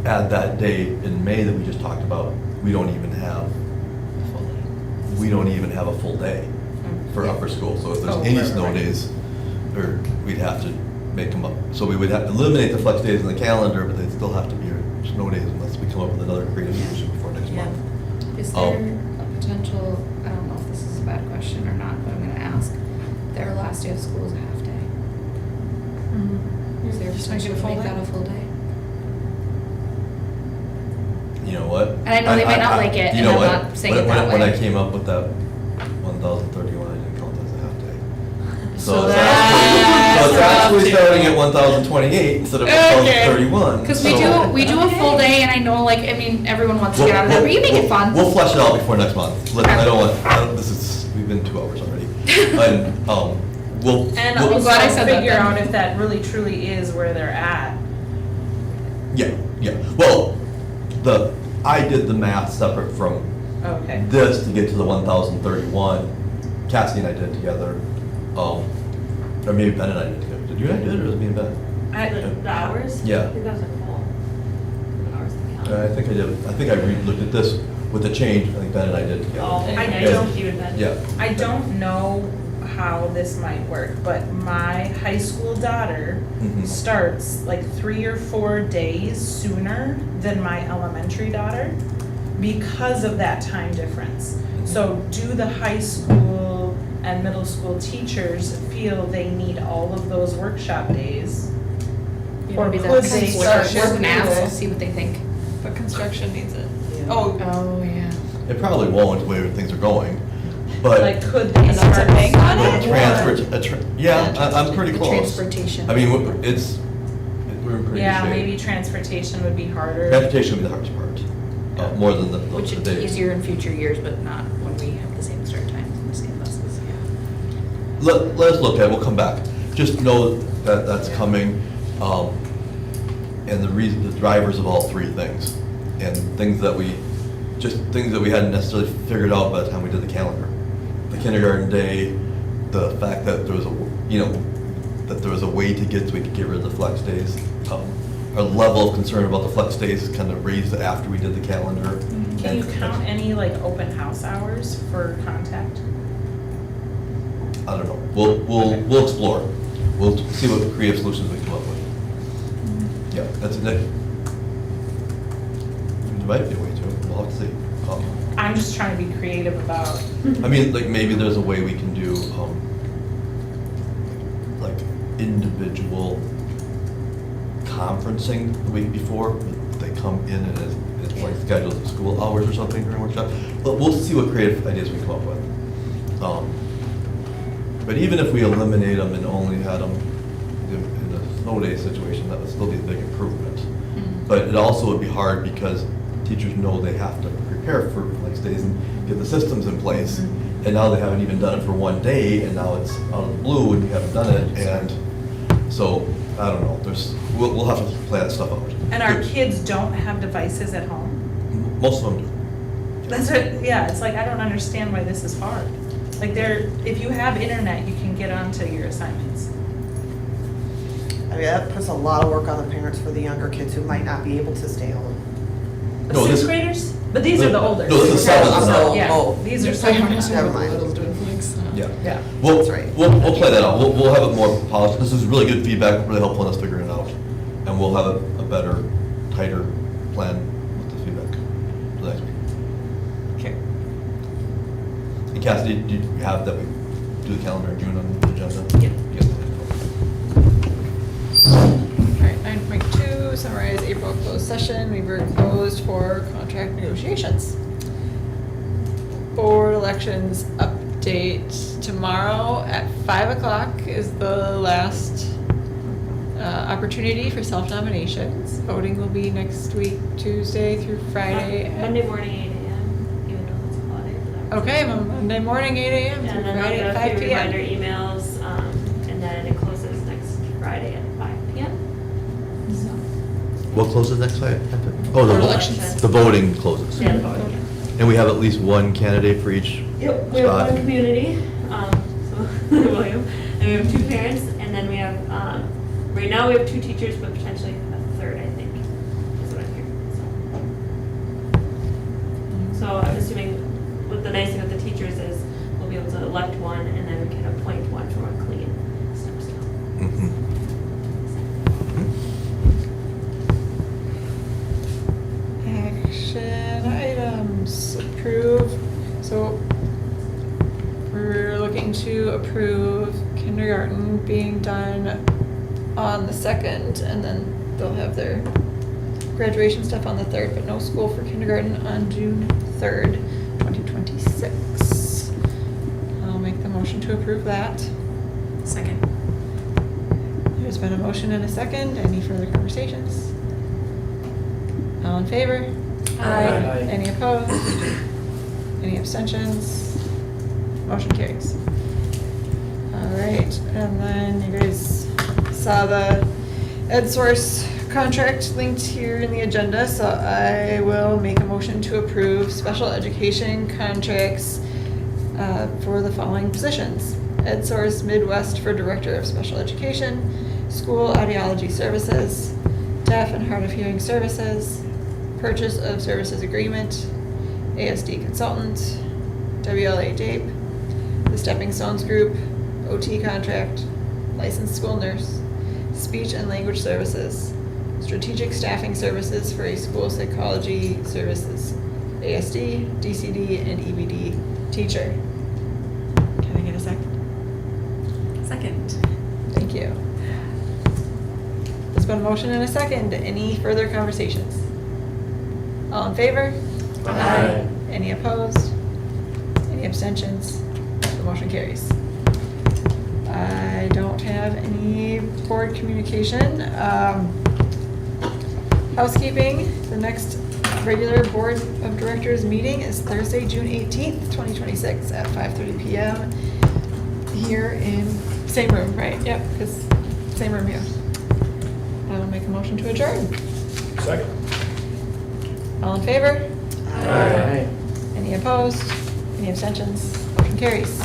add that day in May that we just talked about, we don't even have a full day for upper school. So if there's any snow days, or we'd have to make them up. So we would have to eliminate the flex days in the calendar, but they'd still have to be our snow days unless we come up with another creative solution before next Yeah. month. Is there a potential, I don't know if this is a bad question or not, but I'm gonna ask, their last day of school is a half day. Is there Just make it potential a to full make day? that a full day? You know what? And I know they might not like it, you and know I'm what? not saying it that When I way. came up with that 1,031, I didn't count that as a half day. So it's that's actually rough, starting too. at 1,028 instead of Okay. 1,031. Cause So- we do a full day, and I know, like, I mean, everyone wants to get out of there, but you make it fun. We'll flesh it out before next month. We've been 2 hours already. And, we'll. And we'll- I'm glad I also said that figure then. out if that really truly is where they're at. Yeah. Well, I did the math separate from Okay. this to get to the 1,031. Cassie and I did it together. Or maybe Ben and I did it together. Did you and I do it, or was it me and Ben? The hours? Yeah. I think that was a full hours of the calendar. I think I did. I think I looked at this with the change. I think Ben and I did it together. Oh, I okay, don't- so you and Ben. Yeah. I don't know how this might work, but my high school daughter Mhm. starts like 3 or 4 days sooner than my elementary daughter because of that time difference. So do the high school and middle school teachers feel they need all of those workshop days? Or Maybe could that's they work start with math, earlier? see what they think. but construction needs it. Yeah. Oh, Oh, yeah. It probably won't, the way things are going, but. Like, could they Enough to start bank on A it? transfer, yeah, I'm pretty The close. transportation. I mean, we're in pretty good shape. Yeah, maybe transportation would be harder. Transportation would be the hardest part, more than the Which the would be days. easier in future years, but not when we have the same start times and the same buses, yeah. Let us look at it, we'll come back. Just know that that's coming, and the drivers of all three things. And things that we hadn't necessarily figured out by the time we did the calendar. The kindergarten day, the fact that there was that there was a way to get, so we could get rid of the flex days. Our level of concern about the flex days kind of raised after we did the calendar. Can you count any like open house hours for contact? I don't know. We'll explore. We'll see what creative solutions we come up with. Yeah, that's it. There might be a way to. We'll have to see. I'm just trying to be creative about. I mean, like maybe there's a way we can do like individual conferencing the week before. They come in and it's like scheduled at school hours or something during workshop. But we'll see what creative ideas we come up with. But even if we eliminate them and only had them in a snow day situation, that would still be a big improvement. But it also would be hard because teachers know they have to prepare for flex days and get the systems in place. And now they haven't even done it for one day, and now it's out of the blue and you haven't done it. And so, I don't know, we'll have to play that stuff out. And our kids don't have devices at home? Most of them do. That's what, yeah, it's like, I don't understand why this is hard. Like if you have internet, you can get onto your assignments. I mean, that puts a lot of work on the parents for the younger kids who might not be able to stay home. The No, sixth this- graders? But these are the older. No, this is seventh and up. Yeah, Oh. these are seventh. Never mind. Yeah. Yeah. We'll right. We'll play that out. We'll have it more polished. This is really good feedback, really helpful in us figuring it out. And we'll have a better, tighter plan with the feedback for next week. okay. And Cassidy, do you have that we do the calendar in June on the agenda? Yeah. Yes. All right, 9.2, summarize April closed session. We were closed for contract negotiations. Board elections update. Tomorrow at 5 o'clock is the last opportunity for self-nominations. Voting will be next week, Tuesday through Friday. Monday morning, 8 a.m., even though it's a holiday. but that was- Okay, Monday morning, 8 a.m. through And then Friday I'll at get a 5 few p.m. reminder emails, and then it closes next Friday at 5 p.m. So, What closes next Friday? Oh, Board the elections. the voting closes. yeah, the voting, yeah. And we have at least one candidate for each Yep, we have spot. one community, so William, and we have 2 parents, and then we have, right now we have 2 teachers, but potentially a third, I think, is what I'm hearing, so. So I'm assuming, what the nice thing with the teachers is, we'll be able to elect one, and then we can appoint one from our clean steps down. Mhm. Action items, approve, so we're looking to approve kindergarten being done on the 2nd, and then they'll have their graduation stuff on the 3rd, but no school for kindergarten on June 3rd, 2026. I'll make the motion to approve that. Second. There's been a motion and a second. Any further conversations? All in favor? Aye. Any opposed? Any abstentions? Motion carries. All right, and then you guys saw the EdSource contract linked here in the agenda, so I will make a motion to approve special education contracts for the following positions. EdSource Midwest for Director of Special Education, School Audiology Services, Deaf and Hard of Hearing Services, Purchase of Services Agreement, ASD Consultant, WLA DAPE, the Stepping Stones Group, OT Contract, Licensed School Nurse, Speech and Language Services, Strategic Staffing Services for a School Psychology Services, ASD, DCD, and EBD Teacher. Can I get a second? Second. Thank you. There's been a motion and a second. Any further conversations? All in favor? Aye. Any opposed? Any abstentions? The motion carries. I don't have any board communication. Housekeeping, the next regular Board of Directors meeting is Thursday, June 18th, 2026 at 5:30 PM here in, same room, right? Yep, because same room here. I will make a motion to adjourn. Second. All in favor? Aye. Any opposed? Any abstentions? Motion carries.